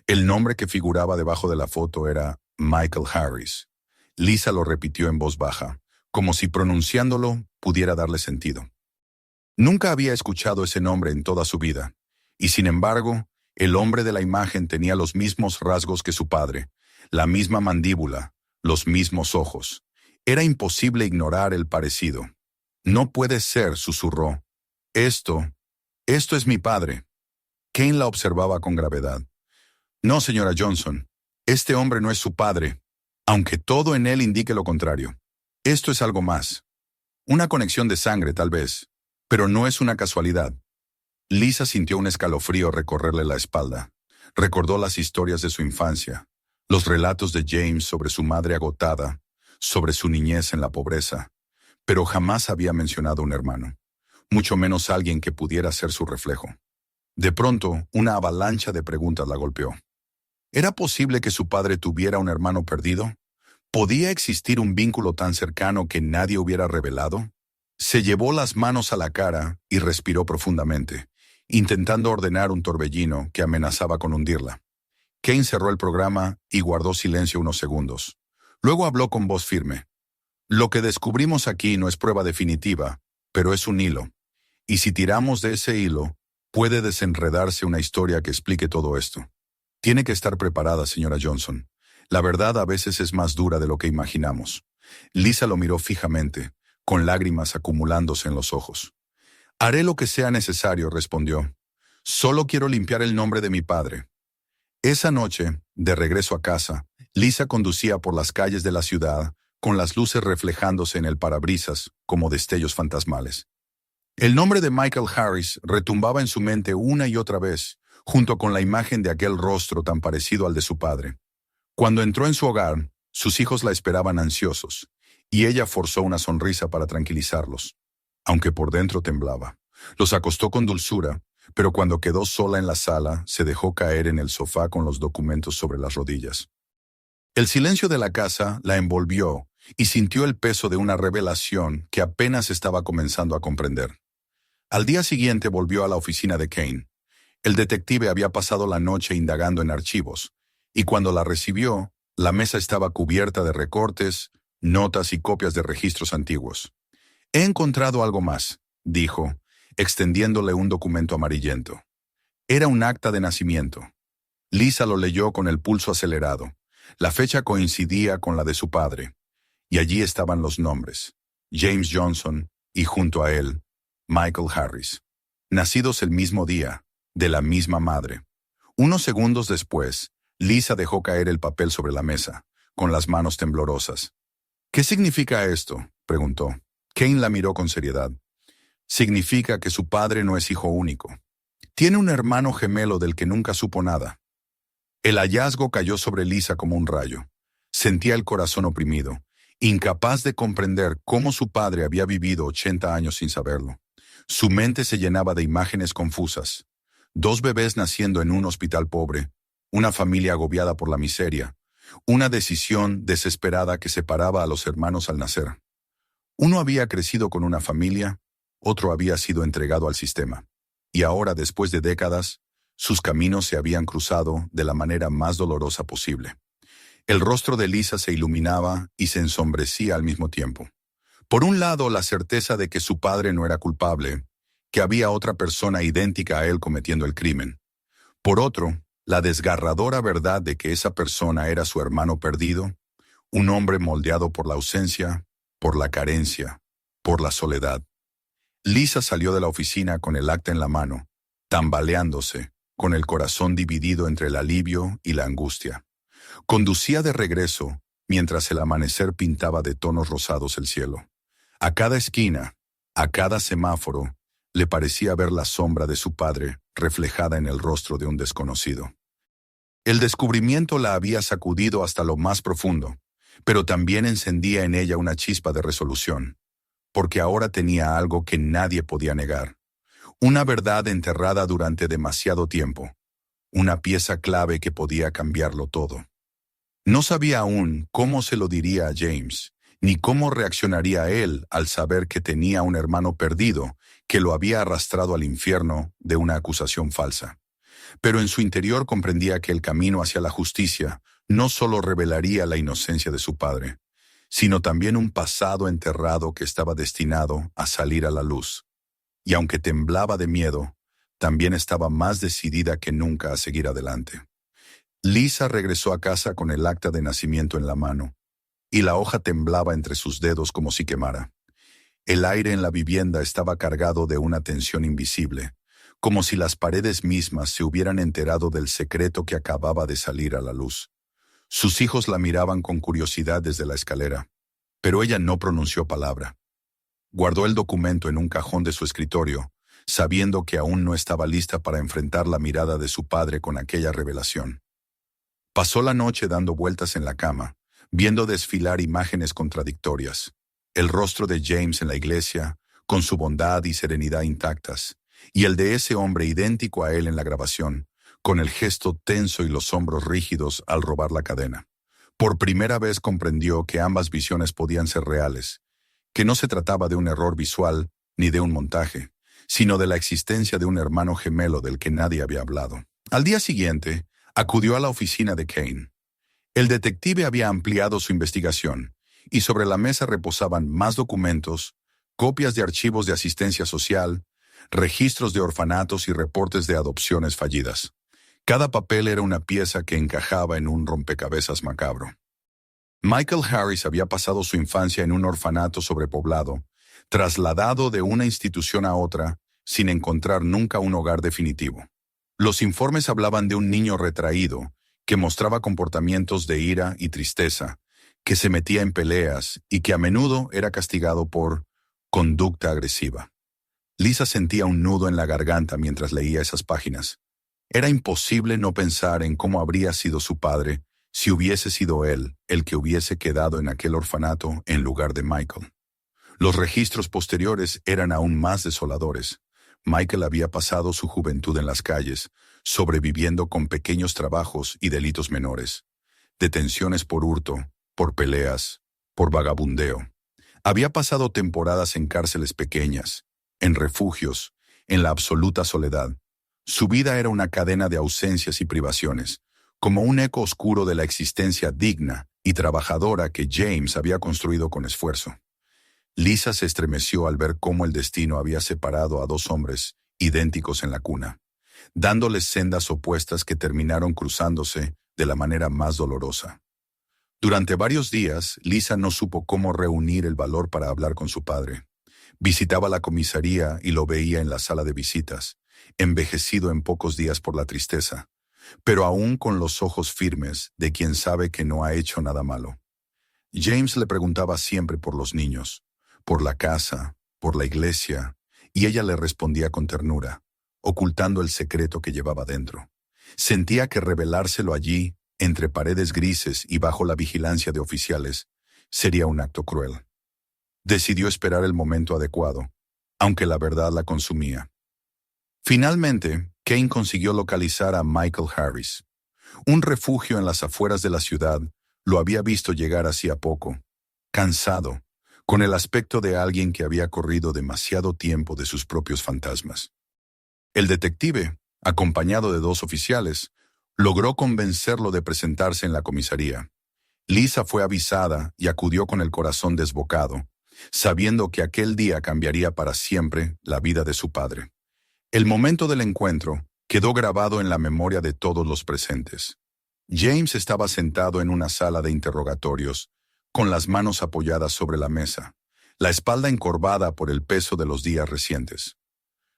S1: El nombre que figuraba debajo de la foto era Michael Harris. Lisa lo repitió en voz baja, como si pronunciándolo pudiera darle sentido. Nunca había escuchado ese nombre en toda su vida, y sin embargo, el hombre de la imagen tenía los mismos rasgos que su padre, la misma mandíbula, los mismos ojos. Era imposible ignorar el parecido. «No puede ser», susurró. Esto es mi padre». Kane la observaba con gravedad. «No, señora Johnson, este hombre no es su padre, aunque todo en él indique lo contrario. Esto es algo más. Una conexión de sangre, tal vez, pero no es una casualidad». Lisa sintió un escalofrío recorrerle la espalda. Recordó las historias de su infancia, los relatos de James sobre su madre agotada, sobre su niñez en la pobreza, pero jamás había mencionado un hermano, mucho menos alguien que pudiera ser su reflejo. De pronto, una avalancha de preguntas la golpeó. ¿Era posible que su padre tuviera un hermano perdido? ¿Podía existir un vínculo tan cercano que nadie hubiera revelado? Se llevó las manos a la cara y respiró profundamente, intentando ordenar un torbellino que amenazaba con hundirla. Kane cerró el programa y guardó silencio unos segundos. Luego habló con voz firme. «Lo que descubrimos aquí no es prueba definitiva, pero es un hilo. Y si tiramos de ese hilo, puede desenredarse una historia que explique todo esto». Tiene que estar preparada, señora Johnson. La verdad a veces es más dura de lo que imaginamos. Lisa lo miró fijamente, con lágrimas acumulándose en los ojos. Haré lo que sea necesario, respondió. Solo quiero limpiar el nombre de mi padre. Esa noche, de regreso a casa, Lisa conducía por las calles de la ciudad, con las luces reflejándose en el parabrisas como destellos fantasmales. El nombre de Michael Harris retumbaba en su mente una y otra vez, junto con la imagen de aquel rostro tan parecido al de su padre. Cuando entró en su hogar, sus hijos la esperaban ansiosos, y ella forzó una sonrisa para tranquilizarlos, aunque por dentro temblaba. Los acostó con dulzura, pero cuando quedó sola en la sala, se dejó caer en el sofá con los documentos sobre las rodillas. El silencio de la casa la envolvió y sintió el peso de una revelación que apenas estaba comenzando a comprender. Al día siguiente volvió a la oficina de Kane. El detective había pasado la noche indagando en archivos, y cuando la recibió, la mesa estaba cubierta de recortes, notas y copias de registros antiguos. He encontrado algo más, dijo, extendiéndole un documento amarillento. Era un acta de nacimiento. Lisa lo leyó con el pulso acelerado. La fecha coincidía con la de su padre, y allí estaban los nombres: James Johnson y junto a él, Michael Harris. Nacidos el mismo día, de la misma madre. Unos segundos después, Lisa dejó caer el papel sobre la mesa, con las manos temblorosas. ¿Qué significa esto?, preguntó. Kane la miró con seriedad. Significa que su padre no es hijo único. Tiene un hermano gemelo del que nunca supo nada. El hallazgo cayó sobre Lisa como un rayo. Sentía el corazón oprimido, incapaz de comprender cómo su padre había vivido 80 años sin saberlo. Su mente se llenaba de imágenes confusas. 2 bebés naciendo en un hospital pobre, una familia agobiada por la miseria, una decisión desesperada que separaba a los hermanos al nacer. Uno había crecido con una familia, otro había sido entregado al sistema. Y ahora, después de décadas, sus caminos se habían cruzado de la manera más dolorosa posible. El rostro de Lisa se iluminaba y se ensombrecía al mismo tiempo. Por un lado, la certeza de que su padre no era culpable, que había otra persona idéntica a él cometiendo el crimen. Por otro, la desgarradora verdad de que esa persona era su hermano perdido, un hombre moldeado por la ausencia, por la carencia, por la soledad. Lisa salió de la oficina con el acta en la mano, tambaleándose, con el corazón dividido entre el alivio y la angustia. Conducía de regreso, mientras el amanecer pintaba de tonos rosados el cielo. A cada esquina, a cada semáforo, le parecía ver la sombra de su padre reflejada en el rostro de un desconocido. El descubrimiento la había sacudido hasta lo más profundo, pero también encendía en ella una chispa de resolución, porque ahora tenía algo que nadie podía negar. Una verdad enterrada durante demasiado tiempo, una pieza clave que podía cambiarlo todo. No sabía aún cómo se lo diría a James, ni cómo reaccionaría él al saber que tenía un hermano perdido que lo había arrastrado al infierno de una acusación falsa. Pero en su interior comprendía que el camino hacia la justicia no solo revelaría la inocencia de su padre, sino también un pasado enterrado que estaba destinado a salir a la luz. Y aunque temblaba de miedo, también estaba más decidida que nunca a seguir adelante. Lisa regresó a casa con el acta de nacimiento en la mano, y la hoja temblaba entre sus dedos como si quemara. El aire en la vivienda estaba cargado de una tensión invisible, como si las paredes mismas se hubieran enterado del secreto que acababa de salir a la luz. Sus hijos la miraban con curiosidad desde la escalera, pero ella no pronunció palabra. Guardó el documento en un cajón de su escritorio, sabiendo que aún no estaba lista para enfrentar la mirada de su padre con aquella revelación. Pasó la noche dando vueltas en la cama, viendo desfilar imágenes contradictorias. El rostro de James en la iglesia, con su bondad y serenidad intactas, y el de ese hombre idéntico a él en la grabación, con el gesto tenso y los hombros rígidos al robar la cadena. Por primera vez comprendió que ambas visiones podían ser reales, que no se trataba de un error visual ni de un montaje, sino de la existencia de un hermano gemelo del que nadie había hablado. Al día siguiente, acudió a la oficina de Kane. El detective había ampliado su investigación, y sobre la mesa reposaban más documentos, copias de archivos de asistencia social, registros de orfanatos y reportes de adopciones fallidas. Cada papel era una pieza que encajaba en un rompecabezas macabro. Michael Harris había pasado su infancia en un orfanato sobrepoblado, trasladado de una institución a otra, sin encontrar nunca un hogar definitivo. Los informes hablaban de un niño retraído, que mostraba comportamientos de ira y tristeza, que se metía en peleas y que a menudo era castigado por conducta agresiva. Lisa sentía un nudo en la garganta mientras leía esas páginas. Era imposible no pensar en cómo habría sido su padre si hubiese sido él el que hubiese quedado en aquel orfanato en lugar de Michael. Los registros posteriores eran aún más desoladores. Michael había pasado su juventud en las calles, sobreviviendo con pequeños trabajos y delitos menores. Detenciones por hurto, por peleas, por vagabundeo. Había pasado temporadas en cárceles pequeñas, en refugios, en la absoluta soledad. Su vida era una cadena de ausencias y privaciones, como un eco oscuro de la existencia digna y trabajadora que James había construido con esfuerzo. Lisa se estremeció al ver cómo el destino había separado a dos hombres idénticos en la cuna, dándoles sendas opuestas que terminaron cruzándose de la manera más dolorosa. Durante varios días, Lisa no supo cómo reunir el valor para hablar con su padre. Visitaba la comisaría y lo veía en la sala de visitas, envejecido en pocos días por la tristeza, pero aún con los ojos firmes de quien sabe que no ha hecho nada malo. James le preguntaba siempre por los niños, por la casa, por la iglesia, y ella le respondía con ternura, ocultando el secreto que llevaba dentro. Sentía que revelárselo allí, entre paredes grises y bajo la vigilancia de oficiales, sería un acto cruel. Decidió esperar el momento adecuado, aunque la verdad la consumía. Finalmente, Kane consiguió localizar a Michael Harris. Un refugio en las afueras de la ciudad lo había visto llegar hacía poco, cansado, con el aspecto de alguien que había corrido demasiado tiempo de sus propios fantasmas. El detective, acompañado de dos oficiales, logró convencerlo de presentarse en la comisaría. Lisa fue avisada y acudió con el corazón desbocado, sabiendo que aquel día cambiaría para siempre la vida de su padre. El momento del encuentro quedó grabado en la memoria de todos los presentes. James estaba sentado en una sala de interrogatorios, con las manos apoyadas sobre la mesa, la espalda encorvada por el peso de los días recientes.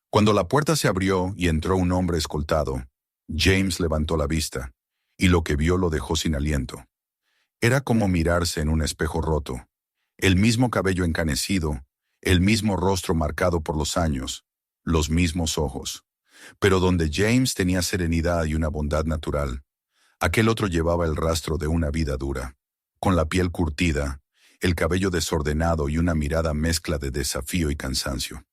S1: Cuando la puerta se abrió y entró un hombre escoltado, James levantó la vista, y lo que vio lo dejó sin aliento. Era como mirarse en un espejo roto, el mismo cabello encanecido, el mismo rostro marcado por los años, los mismos ojos. Pero donde James tenía serenidad y una bondad natural, aquel otro llevaba el rastro de una vida dura, con la piel curtida, el cabello desordenado y una mirada mezcla de desafío y cansancio.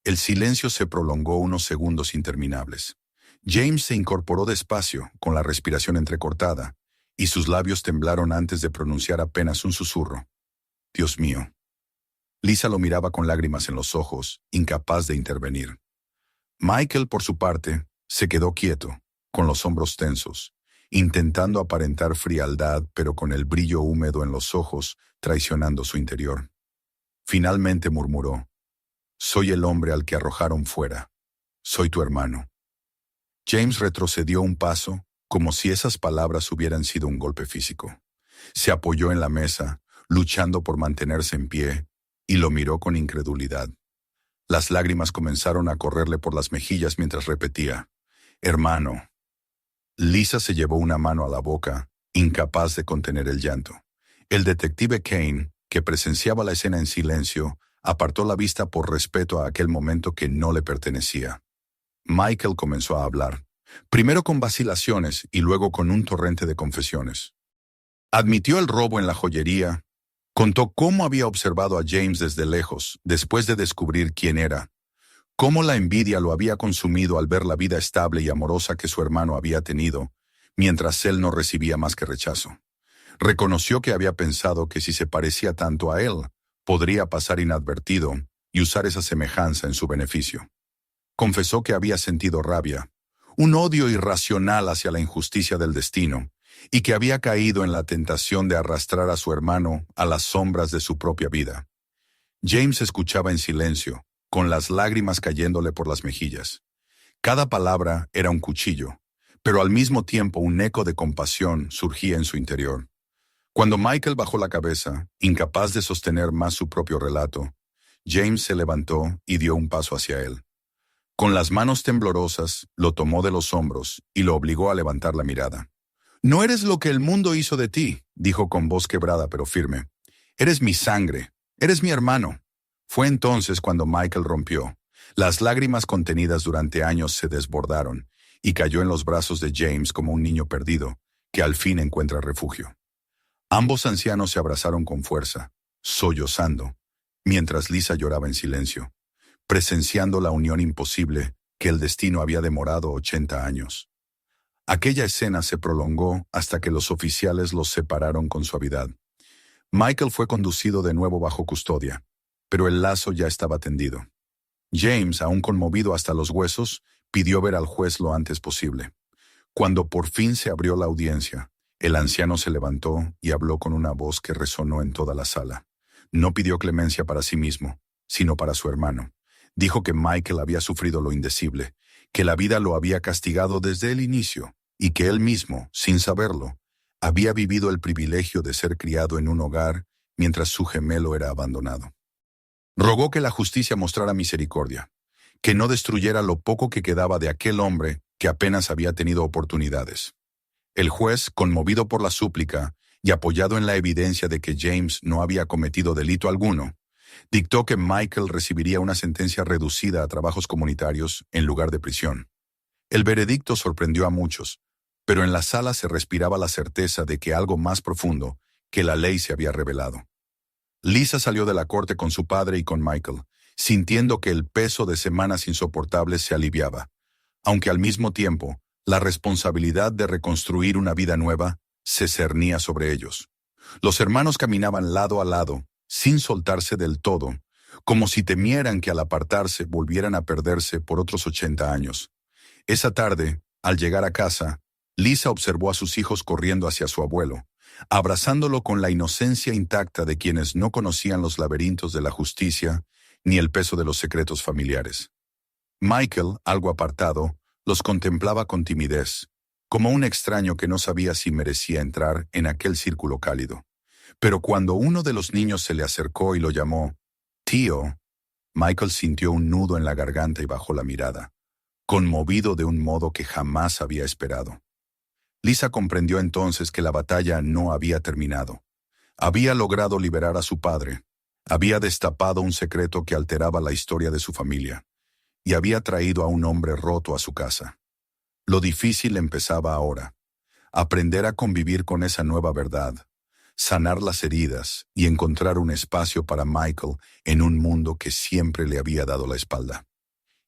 S1: El silencio se prolongó unos segundos interminables. James se incorporó despacio, con la respiración entrecortada, y sus labios temblaron antes de pronunciar apenas un susurro. «Dios mío». Lisa lo miraba con lágrimas en los ojos, incapaz de intervenir. Michael, por su parte, se quedó quieto, con los hombros tensos, intentando aparentar frialdad, pero con el brillo húmedo en los ojos, traicionando su interior. Finalmente murmuró: «Soy el hombre al que arrojaron fuera. Soy tu hermano». James retrocedió un paso, como si esas palabras hubieran sido un golpe físico. Se apoyó en la mesa, luchando por mantenerse en pie, y lo miró con incredulidad. Las lágrimas comenzaron a correrle por las mejillas mientras repetía: «Hermano». Lisa se llevó una mano a la boca, incapaz de contener el llanto. El detective Kane, que presenciaba la escena en silencio, apartó la vista por respeto a aquel momento que no le pertenecía. Michael comenzó a hablar, primero con vacilaciones y luego con un torrente de confesiones. Admitió el robo en la joyería, contó cómo había observado a James desde lejos, después de descubrir quién era, cómo la envidia lo había consumido al ver la vida estable y amorosa que su hermano había tenido, mientras él no recibía más que rechazo. Reconoció que había pensado que si se parecía tanto a él, podría pasar inadvertido y usar esa semejanza en su beneficio. Confesó que había sentido rabia, un odio irracional hacia la injusticia del destino, y que había caído en la tentación de arrastrar a su hermano a las sombras de su propia vida. James escuchaba en silencio, con las lágrimas cayéndole por las mejillas. Cada palabra era un cuchillo, pero al mismo tiempo un eco de compasión surgía en su interior. Cuando Michael bajó la cabeza, incapaz de sostener más su propio relato, James se levantó y dio un paso hacia él. Con las manos temblorosas, lo tomó de los hombros y lo obligó a levantar la mirada. «No eres lo que el mundo hizo de ti», dijo con voz quebrada pero firme. «Eres mi sangre, eres mi hermano». Fue entonces cuando Michael rompió. Las lágrimas contenidas durante años se desbordaron y cayó en los brazos de James como un niño perdido, que al fin encuentra refugio. Ambos ancianos se abrazaron con fuerza, sollozando, mientras Lisa lloraba en silencio, presenciando la unión imposible que el destino había demorado 80 años. Aquella escena se prolongó hasta que los oficiales los separaron con suavidad. Michael fue conducido de nuevo bajo custodia, pero el lazo ya estaba tendido. James, aún conmovido hasta los huesos, pidió ver al juez lo antes posible. Cuando por fin se abrió la audiencia, el anciano se levantó y habló con una voz que resonó en toda la sala. No pidió clemencia para sí mismo, sino para su hermano. Dijo que Michael había sufrido lo indecible, que la vida lo había castigado desde el inicio, y que él mismo, sin saberlo, había vivido el privilegio de ser criado en un hogar mientras su gemelo era abandonado. Rogó que la justicia mostrara misericordia, que no destruyera lo poco que quedaba de aquel hombre que apenas había tenido oportunidades. El juez, conmovido por la súplica y apoyado en la evidencia de que James no había cometido delito alguno, dictó que Michael recibiría una sentencia reducida a trabajos comunitarios en lugar de prisión. El veredicto sorprendió a muchos, pero en la sala se respiraba la certeza de que algo más profundo que la ley se había revelado. Lisa salió de la corte con su padre y con Michael, sintiendo que el peso de semanas insoportables se aliviaba, aunque al mismo tiempo la responsabilidad de reconstruir una vida nueva se cernía sobre ellos. Los hermanos caminaban lado a lado, sin soltarse del todo, como si temieran que al apartarse volvieran a perderse por otros 80 años. Esa tarde, al llegar a casa, Lisa observó a sus hijos corriendo hacia su abuelo, abrazándolo con la inocencia intacta de quienes no conocían los laberintos de la justicia ni el peso de los secretos familiares. Michael, algo apartado, los contemplaba con timidez, como un extraño que no sabía si merecía entrar en aquel círculo cálido. Pero cuando uno de los niños se le acercó y lo llamó «Tío», Michael sintió un nudo en la garganta y bajó la mirada, conmovido de un modo que jamás había esperado. Lisa comprendió entonces que la batalla no había terminado. Había logrado liberar a su padre, había destapado un secreto que alteraba la historia de su familia, y había traído a un hombre roto a su casa. Lo difícil empezaba ahora, aprender a convivir con esa nueva verdad, sanar las heridas y encontrar un espacio para Michael en un mundo que siempre le había dado la espalda.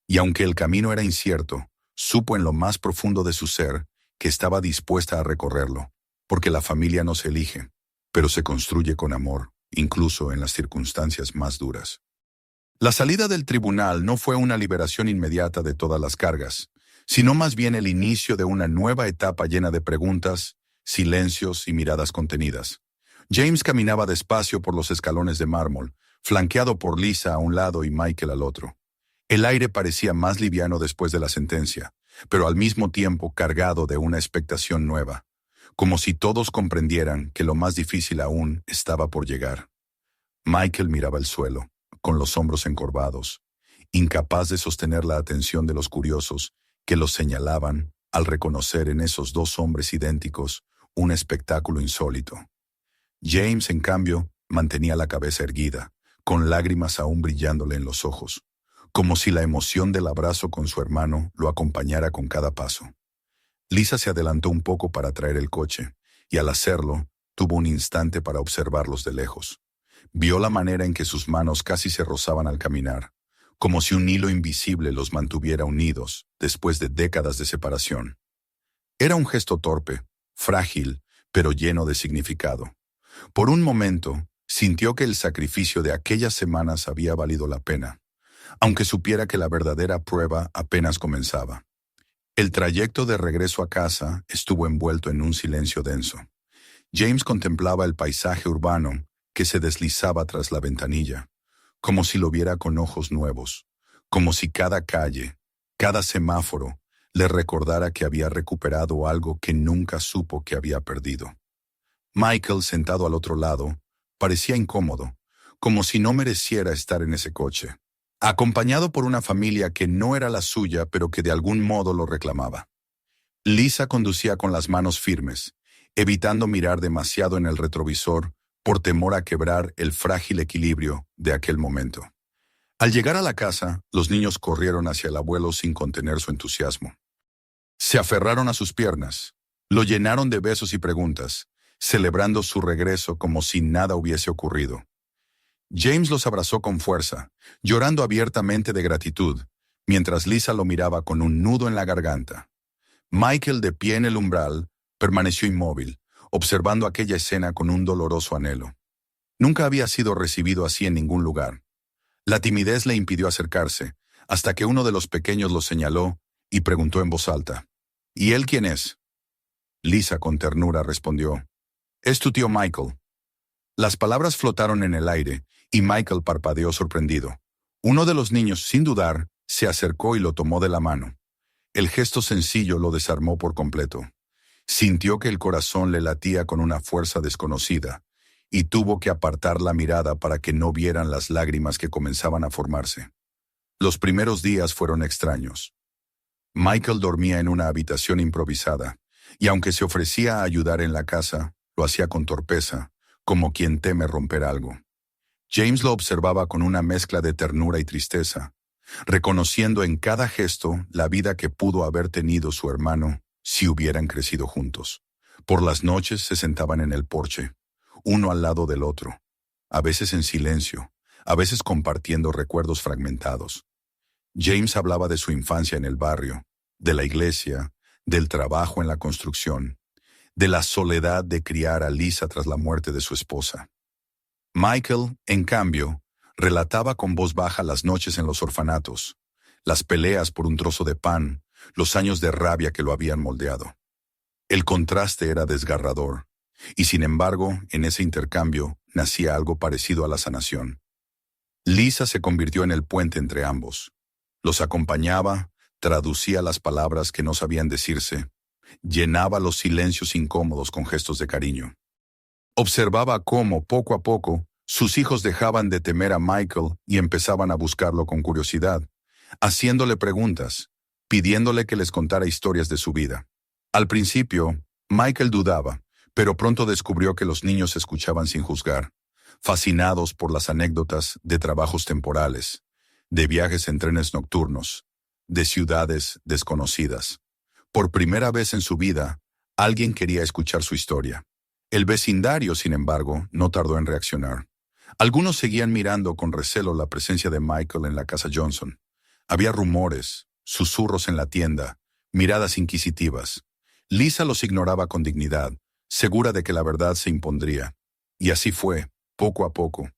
S1: Y aunque el camino era incierto, supo en lo más profundo de su ser que estaba dispuesta a recorrerlo, porque la familia no se elige, pero se construye con amor, incluso en las circunstancias más duras. La salida del tribunal no fue una liberación inmediata de todas las cargas, sino más bien el inicio de una nueva etapa llena de preguntas, silencios y miradas contenidas. James caminaba despacio por los escalones de mármol, flanqueado por Lisa a un lado y Michael al otro. El aire parecía más liviano después de la sentencia, pero al mismo tiempo cargado de una expectación nueva, como si todos comprendieran que lo más difícil aún estaba por llegar. Michael miraba el suelo, con los hombros encorvados, incapaz de sostener la atención de los curiosos que los señalaban al reconocer en esos dos hombres idénticos un espectáculo insólito. James, en cambio, mantenía la cabeza erguida, con lágrimas aún brillándole en los ojos, como si la emoción del abrazo con su hermano lo acompañara con cada paso. Lisa se adelantó un poco para traer el coche, y al hacerlo, tuvo un instante para observarlos de lejos. Vio la manera en que sus manos casi se rozaban al caminar, como si un hilo invisible los mantuviera unidos después de décadas de separación. Era un gesto torpe, frágil, pero lleno de significado. Por un momento, sintió que el sacrificio de aquellas semanas había valido la pena, aunque supiera que la verdadera prueba apenas comenzaba. El trayecto de regreso a casa estuvo envuelto en un silencio denso. James contemplaba el paisaje urbano que se deslizaba tras la ventanilla, como si lo viera con ojos nuevos, como si cada calle, cada semáforo, le recordara que había recuperado algo que nunca supo que había perdido. Michael, sentado al otro lado, parecía incómodo, como si no mereciera estar en ese coche, acompañado por una familia que no era la suya, pero que de algún modo lo reclamaba. Lisa conducía con las manos firmes, evitando mirar demasiado en el retrovisor por temor a quebrar el frágil equilibrio de aquel momento. Al llegar a la casa, los niños corrieron hacia el abuelo sin contener su entusiasmo. Se aferraron a sus piernas, lo llenaron de besos y preguntas, celebrando su regreso como si nada hubiese ocurrido. James los abrazó con fuerza, llorando abiertamente de gratitud, mientras Lisa lo miraba con un nudo en la garganta. Michael, de pie en el umbral, permaneció inmóvil, observando aquella escena con un doloroso anhelo. Nunca había sido recibido así en ningún lugar. La timidez le impidió acercarse, hasta que uno de los pequeños lo señaló y preguntó en voz alta: ¿Y él quién es? Lisa, con ternura, respondió: «Es tu tío Michael». Las palabras flotaron en el aire, y Michael parpadeó sorprendido. Uno de los niños, sin dudar, se acercó y lo tomó de la mano. El gesto sencillo lo desarmó por completo. Sintió que el corazón le latía con una fuerza desconocida, y tuvo que apartar la mirada para que no vieran las lágrimas que comenzaban a formarse. Los primeros días fueron extraños. Michael dormía en una habitación improvisada, y aunque se ofrecía a ayudar en la casa, lo hacía con torpeza, como quien teme romper algo. James lo observaba con una mezcla de ternura y tristeza, reconociendo en cada gesto la vida que pudo haber tenido su hermano si hubieran crecido juntos. Por las noches se sentaban en el porche, uno al lado del otro, a veces en silencio, a veces compartiendo recuerdos fragmentados. James hablaba de su infancia en el barrio, de la iglesia, del trabajo en la construcción, de la soledad de criar a Lisa tras la muerte de su esposa. Michael, en cambio, relataba con voz baja las noches en los orfanatos, las peleas por un trozo de pan, los años de rabia que lo habían moldeado. El contraste era desgarrador, y sin embargo, en ese intercambio nacía algo parecido a la sanación. Lisa se convirtió en el puente entre ambos. Los acompañaba, traducía las palabras que no sabían decirse, llenaba los silencios incómodos con gestos de cariño. Observaba cómo, poco a poco, sus hijos dejaban de temer a Michael y empezaban a buscarlo con curiosidad, haciéndole preguntas, pidiéndole que les contara historias de su vida. Al principio, Michael dudaba, pero pronto descubrió que los niños escuchaban sin juzgar, fascinados por las anécdotas de trabajos temporales, de viajes en trenes nocturnos, de ciudades desconocidas. Por primera vez en su vida, alguien quería escuchar su historia. El vecindario, sin embargo, no tardó en reaccionar. Algunos seguían mirando con recelo la presencia de Michael en la casa Johnson. Había rumores, susurros en la tienda, miradas inquisitivas. Lisa los ignoraba con dignidad, segura de que la verdad se impondría. Y así fue, poco a poco.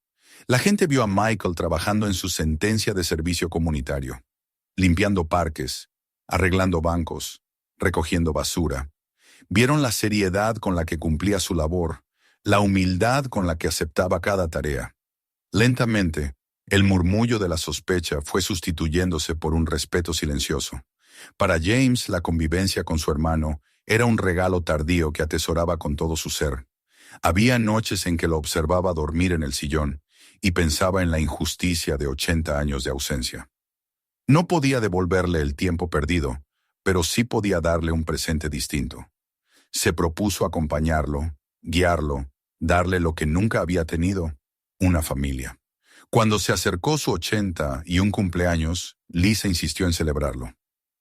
S1: La gente vio a Michael trabajando en su sentencia de servicio comunitario, limpiando parques, arreglando bancos, recogiendo basura. Vieron la seriedad con la que cumplía su labor, la humildad con la que aceptaba cada tarea. Lentamente, el murmullo de la sospecha fue sustituyéndose por un respeto silencioso. Para James, la convivencia con su hermano era un regalo tardío que atesoraba con todo su ser. Había noches en que lo observaba dormir en el sillón y pensaba en la injusticia de 80 años de ausencia. No podía devolverle el tiempo perdido, pero sí podía darle un presente distinto. Se propuso acompañarlo, guiarlo, darle lo que nunca había tenido, una familia. Cuando se acercó su 81 cumpleaños, Lisa insistió en celebrarlo.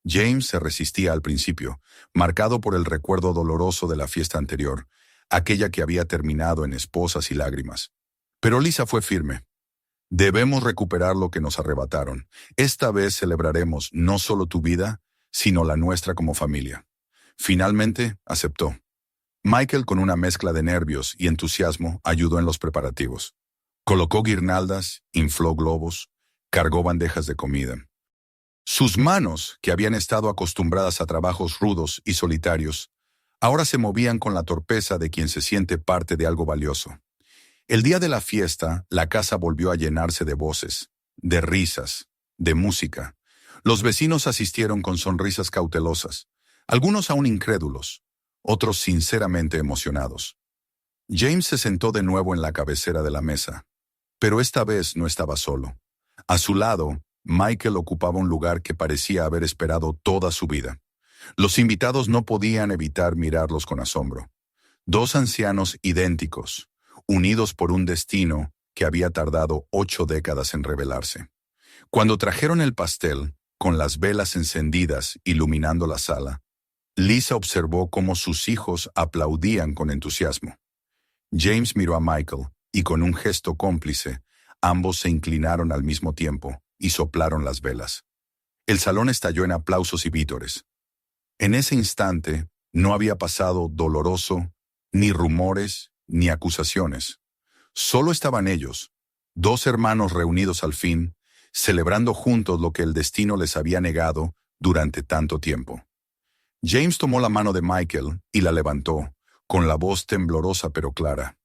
S1: James se resistía al principio, marcado por el recuerdo doloroso de la fiesta anterior, aquella que había terminado en esposas y lágrimas. Pero Lisa fue firme. Debemos recuperar lo que nos arrebataron. Esta vez celebraremos no solo tu vida, sino la nuestra como familia. Finalmente, aceptó. Michael, con una mezcla de nervios y entusiasmo, ayudó en los preparativos. Colocó guirnaldas, infló globos, cargó bandejas de comida. Sus manos, que habían estado acostumbradas a trabajos rudos y solitarios, ahora se movían con la torpeza de quien se siente parte de algo valioso. El día de la fiesta, la casa volvió a llenarse de voces, de risas, de música. Los vecinos asistieron con sonrisas cautelosas, algunos aún incrédulos, otros sinceramente emocionados. James se sentó de nuevo en la cabecera de la mesa, pero esta vez no estaba solo. A su lado, Michael ocupaba un lugar que parecía haber esperado toda su vida. Los invitados no podían evitar mirarlos con asombro. Dos ancianos idénticos, unidos por un destino que había tardado 8 décadas en revelarse. Cuando trajeron el pastel, con las velas encendidas iluminando la sala, Lisa observó cómo sus hijos aplaudían con entusiasmo. James miró a Michael y con un gesto cómplice, ambos se inclinaron al mismo tiempo y soplaron las velas. El salón estalló en aplausos y vítores. En ese instante no había pasado doloroso, ni rumores, ni acusaciones. Solo estaban ellos, dos hermanos reunidos al fin, celebrando juntos lo que el destino les había negado durante tanto tiempo. James tomó la mano de Michael y la levantó, con la voz temblorosa pero clara.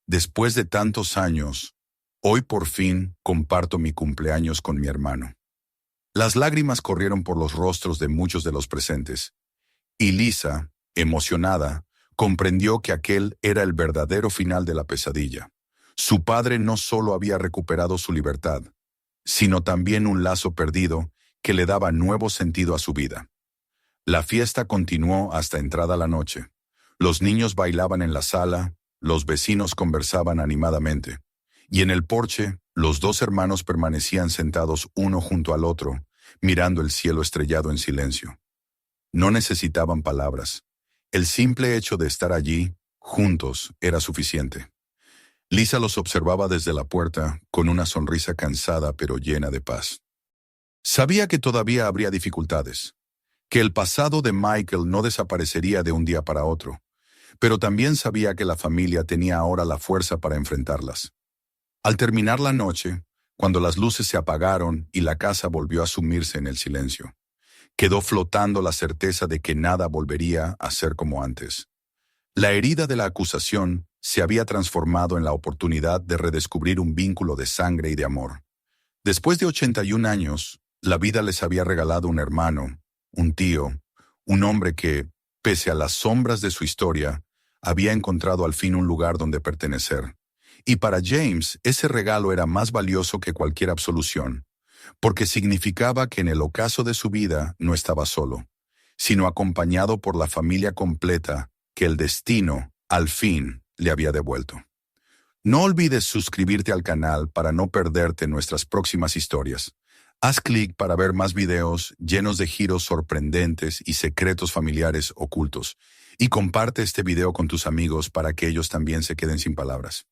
S1: Después de tantos años, hoy por fin comparto mi cumpleaños con mi hermano. Las lágrimas corrieron por los rostros de muchos de los presentes, y Lisa, emocionada, comprendió que aquel era el verdadero final de la pesadilla. Su padre no solo había recuperado su libertad, sino también un lazo perdido que le daba nuevo sentido a su vida. La fiesta continuó hasta entrada la noche. Los niños bailaban en la sala, los vecinos conversaban animadamente, y en el porche, los dos hermanos permanecían sentados uno junto al otro, mirando el cielo estrellado en silencio. No necesitaban palabras. El simple hecho de estar allí, juntos, era suficiente. Lisa los observaba desde la puerta, con una sonrisa cansada pero llena de paz. Sabía que todavía habría dificultades, que el pasado de Michael no desaparecería de un día para otro, pero también sabía que la familia tenía ahora la fuerza para enfrentarlas. Al terminar la noche, cuando las luces se apagaron y la casa volvió a sumirse en el silencio, quedó flotando la certeza de que nada volvería a ser como antes. La herida de la acusación se había transformado en la oportunidad de redescubrir un vínculo de sangre y de amor. Después de 81 años, la vida les había regalado un hermano, un tío, un hombre que, pese a las sombras de su historia, había encontrado al fin un lugar donde pertenecer. Y para James, ese regalo era más valioso que cualquier absolución, porque significaba que en el ocaso de su vida no estaba solo, sino acompañado por la familia completa que el destino, al fin, le había devuelto. No olvides suscribirte al canal para no perderte nuestras próximas historias. Haz clic para ver más videos llenos de giros sorprendentes y secretos familiares ocultos. Y comparte este video con tus amigos para que ellos también se queden sin palabras.